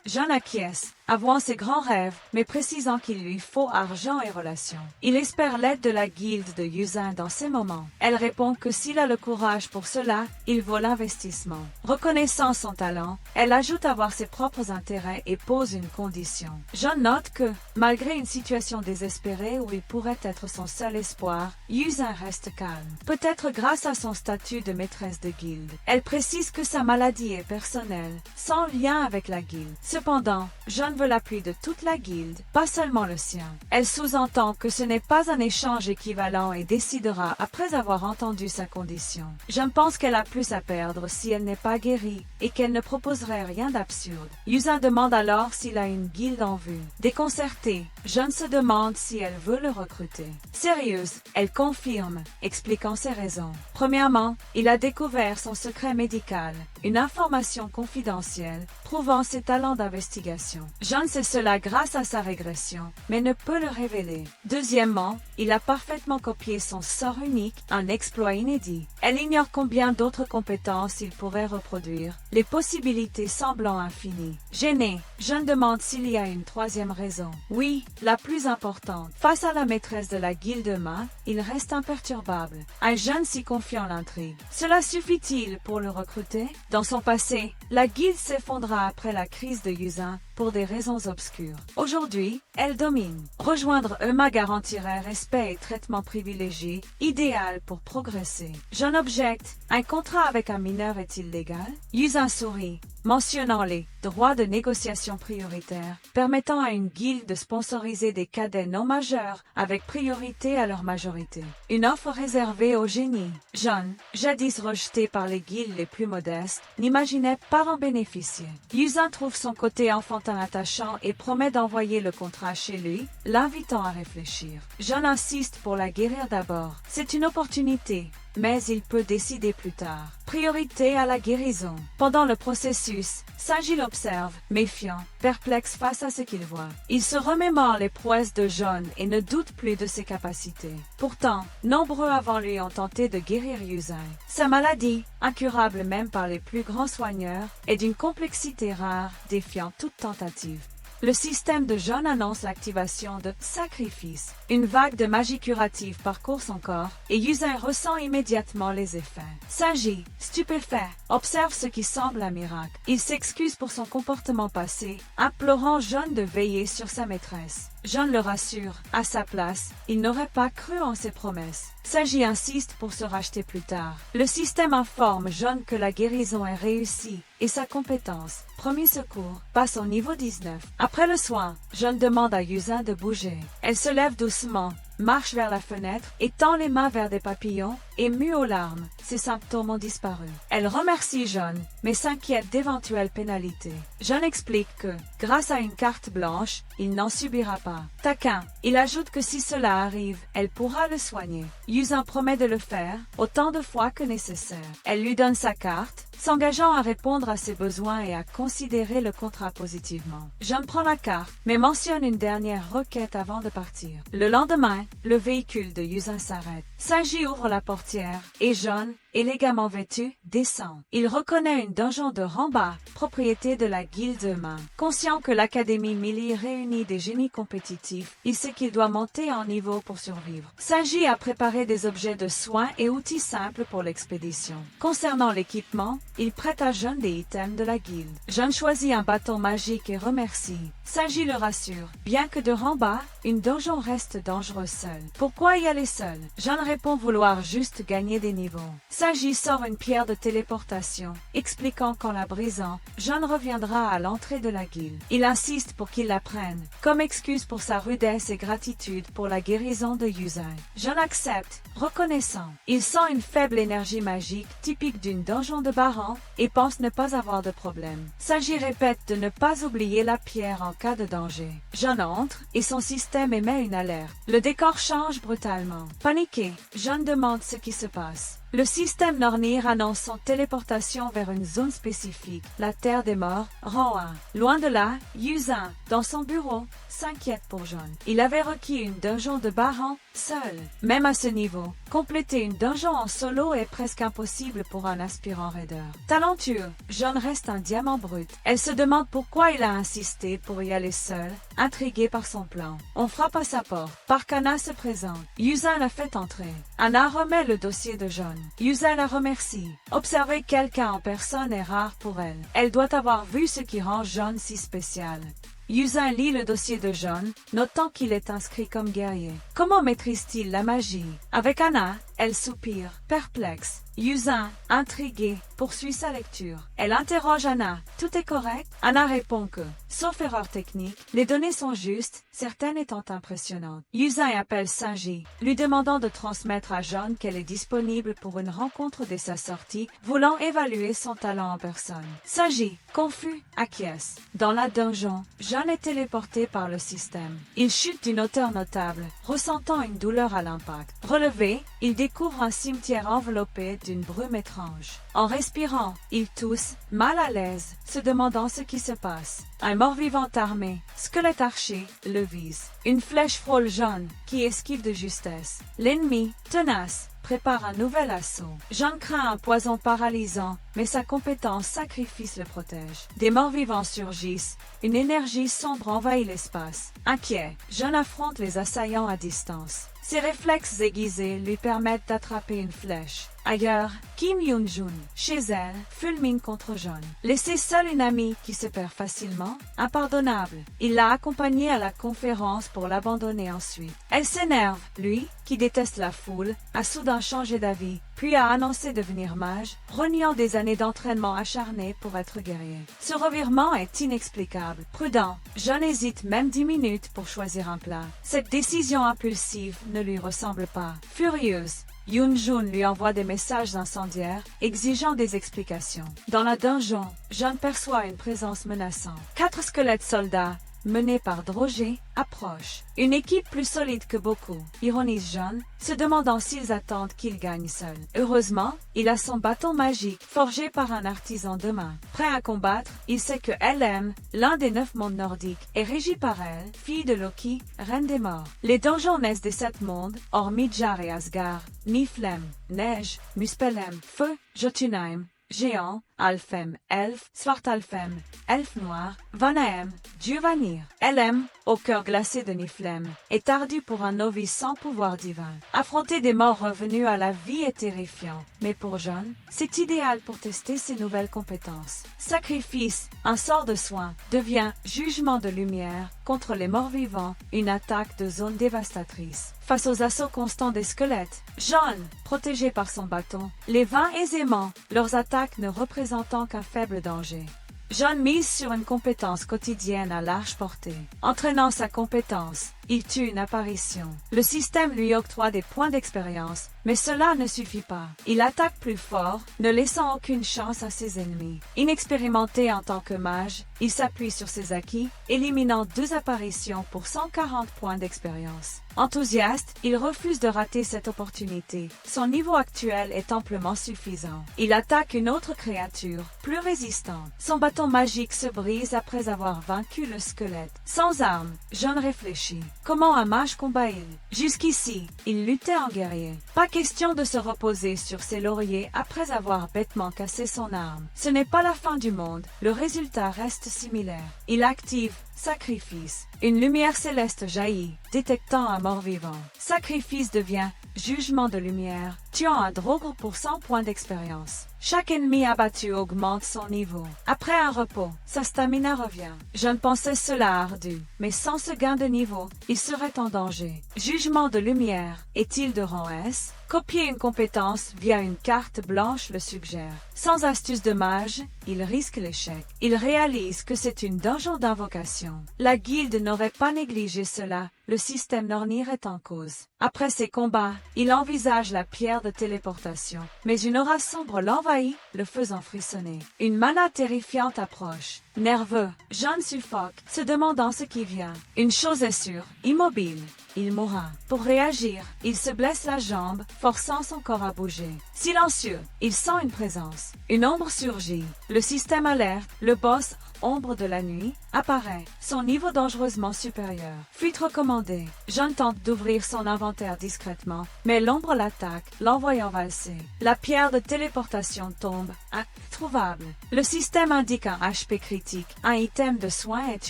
John acquiesce, avouant ses grands rêves, mais précisant qu'il lui faut argent et relations. Il espère l'aide de la guilde de Yuza dans ces moments. Elle répond que s'il a le courage pour cela, il vaut l'investissement. Reconnaissant son talent, elle ajoute avoir ses propres intérêts et pose une condition. John note que, malgré une situation désespérée où il pourrait être son seul espoir, Yuza reste calme. Peut-être grâce à son statut de maîtresse de guilde. Elle précise que sa maladie est personnelle, sans lien avec la guilde. Cependant, John veut l'appui de toute la guilde, pas seulement le sien. Elle sous-entend que ce n'est pas un échange équivalent et décidera après avoir entendu sa condition. John pense qu'elle a plus à perdre si elle n'est pas guérie et qu'elle ne proposerait rien d'absurde. Yuza demande alors s'il a une guilde en vue. Déconcertée, John se demande si elle veut le recruter. Sérieuse, elle confirme, expliquant ses raisons. Premièrement, il a découvert son secret médical, une information confidentielle prouvant ses talents d'investigation. John sait cela grâce à sa régression, mais ne peut le révéler. Deuxièmement, il a parfaitement copié son sort unique, un exploit inédit. Elle ignore combien d'autres compétences il pourrait reproduire, les possibilités semblant infinies. Gêné, John demande s'il y a une troisième raison. Oui, la plus importante. Face à la maîtresse de la guilde Euma, il reste imperturbable. Un jeune si confiant l'intrigue. Cela suffit-il pour le recruter? Dans son passé, la guilde s'effondra après la crise de Yuza pour des raisons obscures. Aujourd'hui, elle domine. Rejoindre Euma garantirait respect et traitement privilégié, idéal pour progresser. John objecte, un contrat avec un mineur est-il légal? Yuza sourit, mentionnant les droits de négociation prioritaires, permettant à une guilde de sponsoriser des cadets non majeurs avec priorité à leur majorité. Une offre réservée aux génies. John, jadis rejeté par les guildes les plus modestes, n'imaginait pas en bénéficier. Yuza trouve son côté enfantin attachant et promet d'envoyer le contrat chez lui, l'invitant à réfléchir. John insiste pour la guérir d'abord. C'est une opportunité, mais il peut décider plus tard. Priorité à la guérison. Pendant le processus, Sanji l'observe, méfiant, perplexe face à ce qu'il voit. Il se remémore les prouesses de John et ne doute plus de ses capacités. Pourtant, nombreux avant lui ont tenté de guérir Yuza. Sa maladie, incurable même par les plus grands soigneurs, est d'une complexité rare, défiant toute tentative. Le système de John annonce l'activation de sacrifice. Une vague de magie curative parcourt son corps et Yuza ressent immédiatement les effets. Sanji, stupéfait, observe ce qui semble un miracle. Il s'excuse pour son comportement passé, implorant John de veiller sur sa maîtresse. John le rassure, à sa place, il n'aurait pas cru en ses promesses. Sanji insiste pour se racheter plus tard. Le système informe John que la guérison est réussie et sa compétence, premier secours, passe au niveau 19. Après le soin, John demande à Yuza de bouger. Elle se lève doucement, marche vers la fenêtre et tend les mains vers des papillons, émue aux larmes. Ses symptômes ont disparu. Elle remercie John, mais s'inquiète d'éventuelles pénalités. John explique que, grâce à une carte blanche, il n'en subira pas. Taquin, il ajoute que si cela arrive, elle pourra le soigner. Yuzan promet de le faire, autant de fois que nécessaire. Elle lui donne sa carte, s'engageant à répondre à ses besoins et à considérer le contrat positivement. John prend la carte, mais mentionne une dernière requête avant de partir. Le lendemain, le véhicule de Yuzan s'arrête. Sanji ouvre la portière, et John, élégamment vêtu, descend. Il reconnaît une donjon de Ranba, propriété de la guilde main. Conscient que l'Académie Melee réunit des génies compétitifs, il sait qu'il doit monter en niveau pour survivre. Sanji a préparé des objets de soins et outils simples pour l'expédition. Concernant l'équipement, il prête à John des items de la guilde. John choisit un bâton magique et remercie. Sanji le rassure. Bien que de Ranba, une donjon reste dangereuse seule. Pourquoi y aller seul? John répond vouloir juste gagner des niveaux. Sanji sort une pierre de téléportation, expliquant qu'en la brisant, John reviendra à l'entrée de la guilde. Il insiste pour qu'il la prenne, comme excuse pour sa rudesse et gratitude pour la guérison de Yuzan. John accepte, reconnaissant. Il sent une faible énergie magique, typique d'une donjon de Baran, et pense ne pas avoir de problème. Sanji répète de ne pas oublier la pierre en cas de danger. John entre, et son système émet une alerte. Le décor change brutalement. Paniqué, John demande ce qui se passe. Le système Nornir annonce son téléportation vers une zone spécifique, la Terre des Morts, rang 1. Loin de là, Yuzan, dans son bureau, s'inquiète pour John. Il avait requis une donjon de Baran, seul. Même à ce niveau, compléter une donjon en solo est presque impossible pour un aspirant raider. Talentueux, John reste un diamant brut. Elle se demande pourquoi il a insisté pour y aller seul, intrigué par son plan. On frappe à sa porte. Park Anna se présente. Yuzan la fait entrer. Anna remet le dossier de John. Yuzan la remercie. Observer quelqu'un en personne est rare pour elle. Elle doit avoir vu ce qui rend John si spécial. Yuzan lit le dossier de John, notant qu'il est inscrit comme guerrier. Comment maîtrise-t-il la magie? Avec Anna, elle soupire, perplexe. Yuzan, intrigué, poursuit sa lecture. Elle interroge Anna. Tout est correct? Anna répond que, sauf erreur technique, les données sont justes, certaines étant impressionnantes. Yuzan appelle Sanji, lui demandant de transmettre à John qu'elle est disponible pour une rencontre dès sa sortie, voulant évaluer son talent en personne. Sanji, confus, acquiesce. Dans la donjon, John est téléporté par le système. Il chute d'une hauteur notable, ressentant une douleur à l'impact. Relevé, il découvre un cimetière enveloppé d'une brume étrange. En respirant, il tousse, mal à l'aise, se demandant ce qui se passe. Un mort-vivant armé, squelette arché, le vise. Une flèche frôle John, qui esquive de justesse. L'ennemi, tenace, prépare un nouvel assaut. John craint un poison paralysant, mais sa compétence sacrifice le protège. Des morts-vivants surgissent, une énergie sombre envahit l'espace. Inquiet, John affronte les assaillants à distance. Ses réflexes aiguisés lui permettent d'attraper une flèche. Ailleurs, Kim Yoon-jun, chez elle, fulmine contre John. Laissée seule une amie qui se perd facilement, impardonnable. Il l'a accompagnée à la conférence pour l'abandonner ensuite. Elle s'énerve, lui, qui déteste la foule, a soudain changé d'avis, puis a annoncé devenir mage, reniant des années d'entraînement acharné pour être guerrier. Ce revirement est inexplicable. Prudent, John hésite même 10 minutes pour choisir un plat. Cette décision impulsive ne lui ressemble pas. Furieuse, Yoon-jun lui envoie des messages incendiaires, exigeant des explications. Dans la donjon, John perçoit une présence menaçante. 4 squelettes soldats, menés par Droger, approchent. Une équipe plus solide que beaucoup, ironise John, se demandant s'ils attendent qu'il gagne seul. Heureusement, il a son bâton magique, forgé par un artisan de main. Prêt à combattre, il sait que LM, l'un des 9 mondes nordiques, est régi par elle, fille de Loki, reine des morts. Les donjons naissent des 7 mondes, hormis Jar et Asgard, Niflheim, Neige, Muspelheim, Feu, Jotunheim, Géant, Alfheim, Elf, Svartalfheim, Elfe noir, Vanaheim, Dieu Vanir. LM, au cœur glacé de Niflheim, est ardu pour un novice sans pouvoir divin. Affronter des morts revenus à la vie est terrifiant, mais pour John, c'est idéal pour tester ses nouvelles compétences. Sacrifice, un sort de soin, devient jugement de lumière contre les morts vivants, une attaque de zone dévastatrice. Face aux assauts constants des squelettes, John, protégé par son bâton, les vainc aisément, leurs attaques ne représentant qu'un faible danger. John mise sur une compétence quotidienne à large portée. Entraînant sa compétence, il tue une apparition. Le système lui octroie des points d'expérience, mais cela ne suffit pas. Il attaque plus fort, ne laissant aucune chance à ses ennemis. Inexpérimenté en tant que mage, il s'appuie sur ses acquis, éliminant 2 apparitions pour 140 points d'expérience. Enthousiaste, il refuse de rater cette opportunité. Son niveau actuel est amplement suffisant. Il attaque une autre créature, plus résistante. Son bâton magique se brise après avoir vaincu le squelette. Sans arme, John réfléchit. Comment un mage combat-il? Jusqu'ici, il luttait en guerrier. Pas question de se reposer sur ses lauriers après avoir bêtement cassé son arme. Ce n'est pas la fin du monde, le résultat reste similaire. Il active Sacrifice. Une lumière céleste jaillit, détectant un mort-vivant. Sacrifice devient Jugement de lumière, tuant un Draugr pour 100 points d'expérience. Chaque ennemi abattu augmente son niveau. Après un repos, sa stamina revient. Je ne pensais cela ardu, mais sans ce gain de niveau, il serait en danger. Jugement de lumière, est-il de rang S? Copier une compétence via une carte blanche le suggère. Sans astuce de mage, il risque l'échec. Il réalise que c'est une donjon d'invocation. La guilde n'aurait pas négligé cela, le système Nornir est en cause. Après ces combats, il envisage la pierre de téléportation, mais une aura sombre l'envahit, le faisant frissonner. Une mana terrifiante approche. Nerveux, John suffoque, se demandant ce qui vient. Une chose est sûre, immobile. Il mourra. Pour réagir, il se blesse la jambe, forçant son corps à bouger. Silencieux, il sent une présence. Une ombre surgit. Le système alerte, le boss, ombre de la nuit, apparaît. Son niveau dangereusement supérieur. Fuite recommandée. John tente d'ouvrir son inventaire discrètement, mais l'ombre l'attaque, l'envoyant valser. La pierre de téléportation tombe. Introuvable. Le système indique un HP critique. Un item de soin est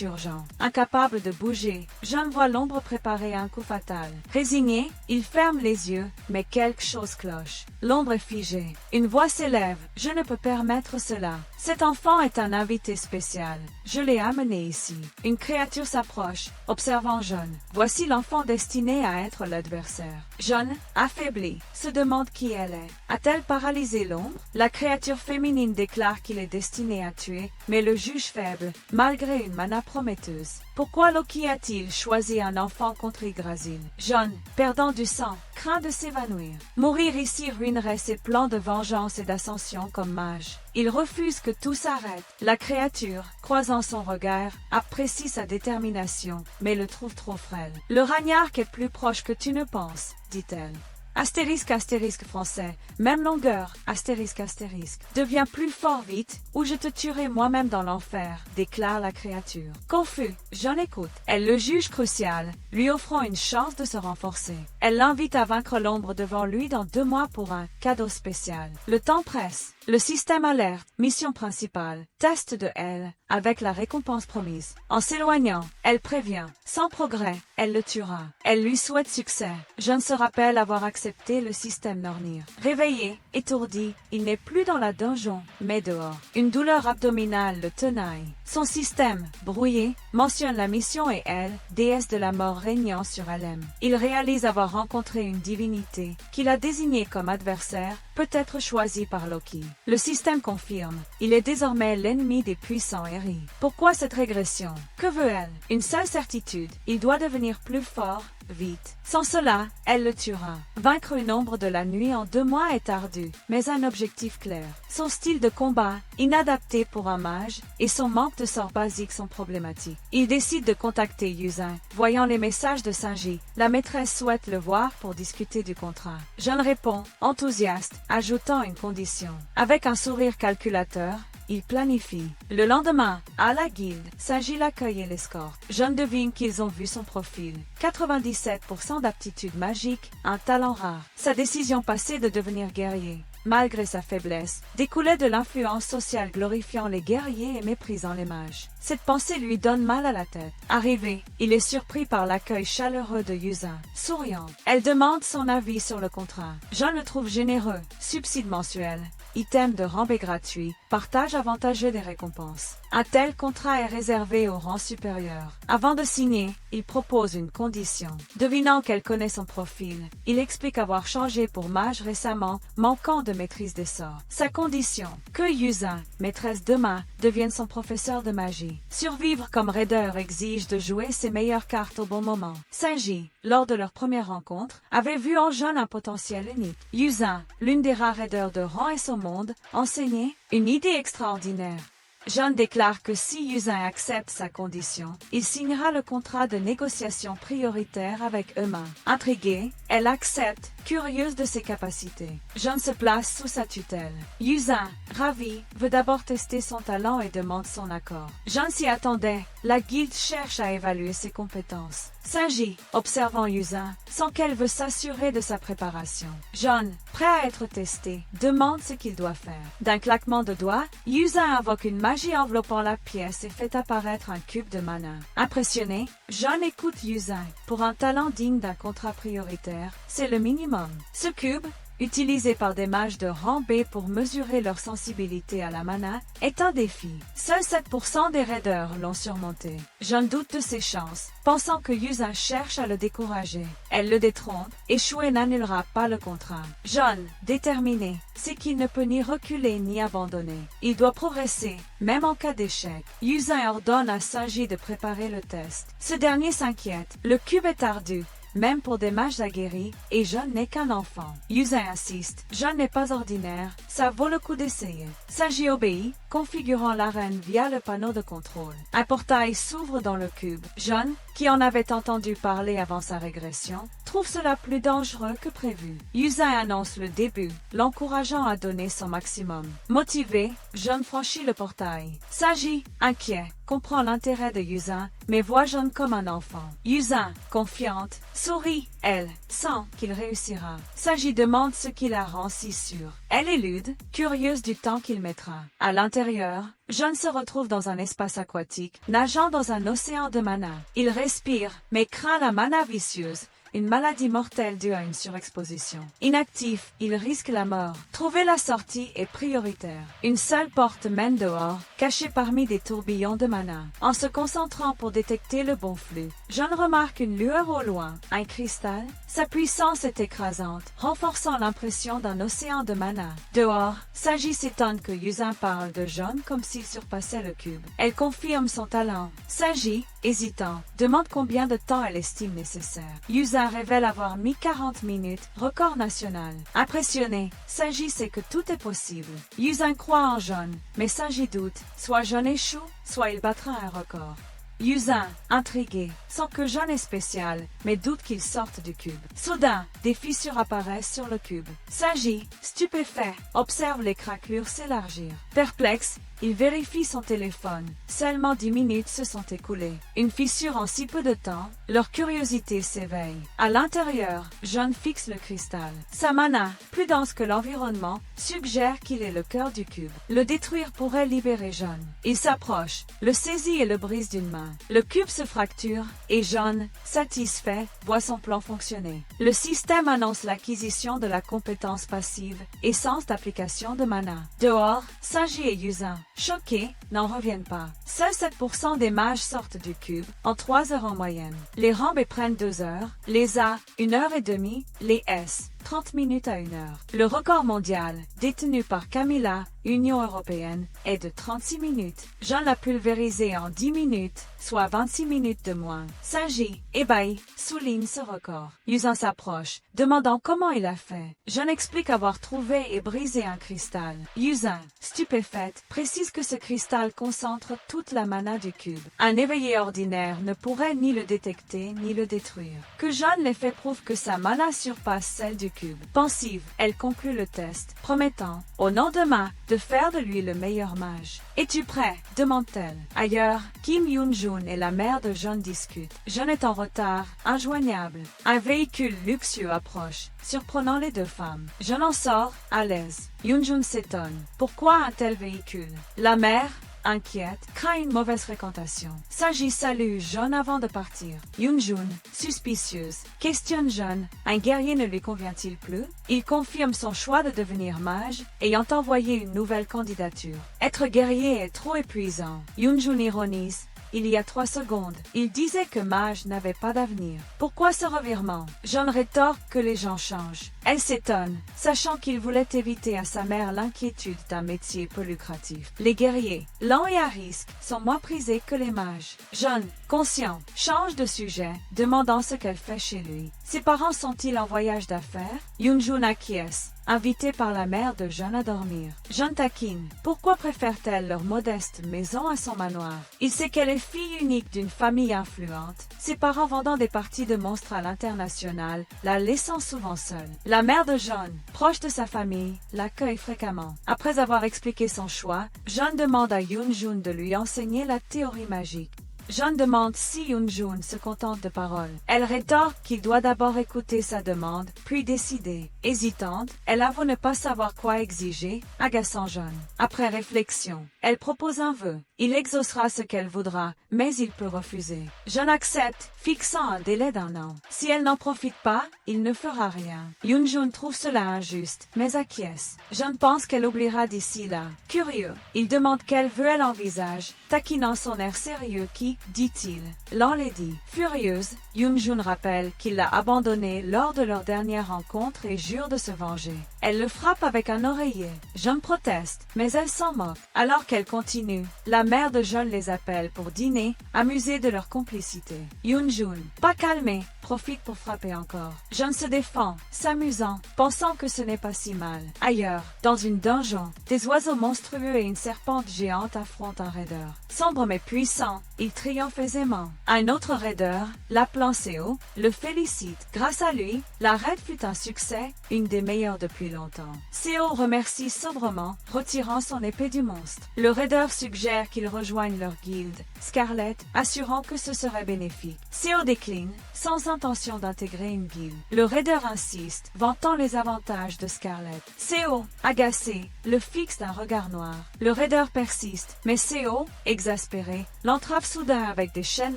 urgent. Incapable de bouger, John voit l'ombre préparer un coup fatal. Résigné, il ferme les yeux, mais quelque chose cloche. L'ombre est figée. Une voix s'élève. Je ne peux permettre cela. Cet enfant est un invité spécial. Je l'ai amené ici. Une créature s'approche, observant John. Voici l'enfant destiné à être l'adversaire. John, affaibli, se demande qui elle est. A-t-elle paralysé l'ombre? La créature féminine déclare qu'il est destiné à tuer, mais le juge faible, malgré une mana prometteuse. Pourquoi Loki a-t-il choisi un enfant contre Yggdrasil? John, perdant du sang, craint de s'évanouir. Mourir ici ruinerait ses plans de vengeance et d'ascension comme mage. Il refuse que tout s'arrête. La créature, croisant son regard, apprécie sa détermination, mais le trouve trop frêle. Le ragnark est plus proche que tu ne penses, dit-elle. Astérisque astérisque français, même longueur, astérisque astérisque, deviens plus fort vite, ou je te tuerai moi-même dans l'enfer, déclare la créature. Confus, John écoute. Elle le juge crucial, lui offrant une chance de se renforcer. Elle l'invite à vaincre l'ombre devant lui dans 2 mois pour un cadeau spécial. Le temps presse. Le système alerte, mission principale, test de elle, avec la récompense promise. En s'éloignant, elle prévient. Sans progrès, elle le tuera. Elle lui souhaite succès. John se rappelle avoir accepté le système Nornir. Réveillé, étourdi, il n'est plus dans la donjon, mais dehors. Une douleur abdominale le tenaille. Son système, brouillé, mentionne la mission et elle, déesse de la mort régnant sur Alem. Il réalise avoir rencontré une divinité, qu'il a désignée comme adversaire, peut-être choisie par Loki. Le système confirme. Il est désormais l'ennemi des puissants Eri. Pourquoi cette régression? Que veut-elle? Une seule certitude. Il doit devenir plus fort, vite. Sans cela, elle le tuera. Vaincre une ombre de la nuit en 2 mois est ardu, mais un objectif clair. Son style de combat, inadapté pour un mage, et son manque de sorts basiques sont problématiques. Il décide de contacter Yuzin. Voyant les messages de Sinji, la maîtresse souhaite le voir pour discuter du contrat. John répond, enthousiaste, ajoutant une condition. Avec un sourire calculateur, il planifie. Le lendemain, à la guilde, Sinji l'accueille et l'escorte. John devine qu'ils ont vu son profil. 97% d'aptitude magique, un talent rare. Sa décision passée de devenir guerrier, malgré sa faiblesse, découlait de l'influence sociale glorifiant les guerriers et méprisant les mages. Cette pensée lui donne mal à la tête. Arrivé, il est surpris par l'accueil chaleureux de Yuzin. Souriante, elle demande son avis sur le contrat. John le trouve généreux, subside mensuel, item de rembé gratuit, partage avantageux des récompenses. Un tel contrat est réservé au rang supérieur. Avant de signer, il propose une condition. Devinant qu'elle connaît son profil, il explique avoir changé pour mage récemment, manquant de maîtrise des sorts. Sa condition, que Yuzan, maîtresse de main, devienne son professeur de magie. Survivre comme raider exige de jouer ses meilleures cartes au bon moment. Sanji, lors de leur première rencontre, avait vu en Jeon un potentiel unique. Yuzan, l'une des rares raiders de rang et son monde, enseignait une idée extraordinaire. Jeon déclare que si Yuzan accepte sa condition, il signera le contrat de négociation prioritaire avec Emma. Intriguée, elle accepte, curieuse de ses capacités. Jeon se place sous sa tutelle. Yuzan, ravi, veut d'abord tester son talent et demande son accord. Jeon s'y attendait. La guilde cherche à évaluer ses compétences. Sanji, observant Yuzan, sent qu'elle veut s'assurer de sa préparation. Jeon, prêt à être testé, demande ce qu'il doit faire. D'un claquement de doigts, Yuzan invoque une magie enveloppant la pièce et fait apparaître un cube de mana. Impressionné, Jeon écoute Yuzan. Pour un talent digne d'un contrat prioritaire, c'est le minimum. Ce cube, utilisé par des mages de rang B pour mesurer leur sensibilité à la mana, est un défi. Seuls 7% des raiders l'ont surmonté. Jeon doute de ses chances, pensant que Yuzan cherche à le décourager. Elle le détrompe, échouer n'annulera pas le contrat. Jeon, déterminé, sait qu'il ne peut ni reculer ni abandonner. Il doit progresser, même en cas d'échec. Yuzan ordonne à Sanji de préparer le test. Ce dernier s'inquiète, le cube est ardu, même pour des mages aguerris, et Jeon n'est qu'un enfant. Yuzan insiste, Jeon n'est pas ordinaire, ça vaut le coup d'essayer. Sanji obéit, configurant l'arène via le panneau de contrôle. Un portail s'ouvre dans le cube. Jeon, qui en avait entendu parler avant sa régression, trouve cela plus dangereux que prévu. Yuzan annonce le début, l'encourageant à donner son maximum. Motivé, Jeon franchit le portail. Sanji, inquiet, comprend l'intérêt de Yuzan, mais voit Jeon comme un enfant. Yuzan, confiante, sourit, elle, sent qu'il réussira. Sanji demande ce qui la rend si sûre. Elle élude, curieuse du temps qu'il mettra. À l'intérieur, Jeon se retrouve dans un espace aquatique, nageant dans un océan de mana. Il respire, mais craint la mana vicieuse, une maladie mortelle due à une surexposition. Inactif, il risque la mort. Trouver la sortie est prioritaire. Une seule porte mène dehors, cachée parmi des tourbillons de mana. En se concentrant pour détecter le bon flux, Jeon remarque une lueur au loin, un cristal. Sa puissance est écrasante, renforçant l'impression d'un océan de mana. Dehors, Sanji s'étonne que Yuzan parle de Jeon comme s'il surpassait le cube. Elle confirme son talent. Sanji, hésitant, demande combien de temps elle estime nécessaire. Yuzan révèle avoir mis 40 minutes, record national. Impressionné, Sanji sait que tout est possible. Yuzan croit en Jeon, mais Sanji doute. Soit Jeon échoue, soit il battra un record. Yuzan, intrigué, sent que Jeon est spécial, mais doute qu'il sorte du cube. Soudain, des fissures apparaissent sur le cube. Sanji, stupéfait, observe les craquelures s'élargir. Perplexe, il vérifie son téléphone. Seulement 10 minutes se sont écoulées. Une fissure en si peu de temps, leur curiosité s'éveille. À l'intérieur, Jeon fixe le cristal. Sa mana, plus dense que l'environnement, suggère qu'il est le cœur du cube. Le détruire pourrait libérer Jeon. Il s'approche, le saisit et le brise d'une main. Le cube se fracture, et Jeon, satisfait, voit son plan fonctionner. Le système annonce l'acquisition de la compétence passive, essence d'application de mana. Dehors, Sanji et Yuzan, choqués, n'en reviennent pas. Seuls 7% des mages sortent du cube, en 3 heures en moyenne. Les rangs B prennent 2 heures, les A, 1 heure et demie, les S, 30 minutes à 1 heure. Le record mondial, détenu par Camilla, Union européenne, est de 36 minutes. Jeon l'a pulvérisé en 10 minutes, soit 26 minutes de moins. Sanji, ébahi, souligne ce record. Yuzan s'approche, demandant comment il a fait. Jeon explique avoir trouvé et brisé un cristal. Yuzan, stupéfaite, précise que ce cristal concentre toute la mana du cube. Un éveillé ordinaire ne pourrait ni le détecter ni le détruire. Que Jeon l'ait fait prouve que sa mana surpasse celle du cube. Pensive, elle conclut le test, promettant, au lendemain, de faire de lui le meilleur mage. « Es-tu prêt ?» demande-t-elle. Ailleurs, Kim Yoon-jun et la mère de Jeon discutent. Jeon est en retard, injoignable. Un véhicule luxueux approche, surprenant les deux femmes. Jeon en sort, à l'aise. Yoon-jun s'étonne. Pourquoi un tel véhicule? La mère, inquiète, craint une mauvaise fréquentation. Saji salue Jeon avant de partir. Yoonjun, suspicieuse, questionne Jeon. Un guerrier ne lui convient-il plus? Il confirme son choix de devenir mage, ayant envoyé une nouvelle candidature. Être guerrier est trop épuisant. Yoonjun ironise. Il y a 3 secondes, il disait que mage n'avait pas d'avenir. Pourquoi ce revirement? Jeon rétorque que les gens changent. Elle s'étonne, sachant qu'il voulait éviter à sa mère l'inquiétude d'un métier peu lucratif. Les guerriers, lents et à risque, sont moins prisés que les mages. Jeon, conscient, change de sujet, demandant ce qu'elle fait chez lui. Ses parents sont-ils en voyage d'affaires? Yoonjun acquiesce, invitée par la mère de Jeon à dormir. Jeon taquine. Pourquoi préfère-t-elle leur modeste maison à son manoir? Il sait qu'elle est fille unique d'une famille influente, ses parents vendant des parties de monstres à l'international, la laissant souvent seule. La mère de Jeon, proche de sa famille, l'accueille fréquemment. Après avoir expliqué son choix, Jeon demande à Yoonjun de lui enseigner la théorie magique. Jeon demande si Yoonjun se contente de paroles. Elle rétorque qu'il doit d'abord écouter sa demande, puis décider. Hésitante, elle avoue ne pas savoir quoi exiger, agaçant Jeon. Après réflexion, elle propose un vœu. Il exaucera ce qu'elle voudra, mais il peut refuser. Jeon accepte, fixant un délai d'1 an. Si elle n'en profite pas, il ne fera rien. Yoonjun trouve cela injuste, mais acquiesce. Jeon pense qu'elle oubliera d'ici là. Curieux, il demande quel vœu elle envisage, taquinant son air sérieux qui, dit-il, l'enlaidit. Furieuse, Yoonjun rappelle qu'il l'a abandonnée lors de leur dernière rencontre et jure de se venger. Elle le frappe avec un oreiller. Jeon proteste, mais elle s'en moque. Alors qu'elle continue, la mère de Jeon les appelle pour dîner, amusée de leur complicité. Yoonjun, pas calmé, profite pour frapper encore. Jeon se défend, s'amusant, pensant que ce n'est pas si mal. Ailleurs, dans une donjon, des oiseaux monstrueux et une serpente géante affrontent un raideur. Sombre mais puissant, il triomphe aisément. Un autre raideur, l'appelant Seo, le félicite. Grâce à lui, la raid fut un succès, une des meilleures depuis longtemps. Seo remercie sobrement, retirant son épée du monstre. Le raideur suggère qu'ils rejoignent leur guilde, Scarlet, assurant que ce serait bénéfique. Seo décline, sans intention d'intégrer une guilde. Le raideur insiste, vantant les avantages de Scarlet. Seo, agacé, le fixe d'un regard noir. Le raideur persiste, mais Seo, exaspéré, l'entrave soudain avec des chaînes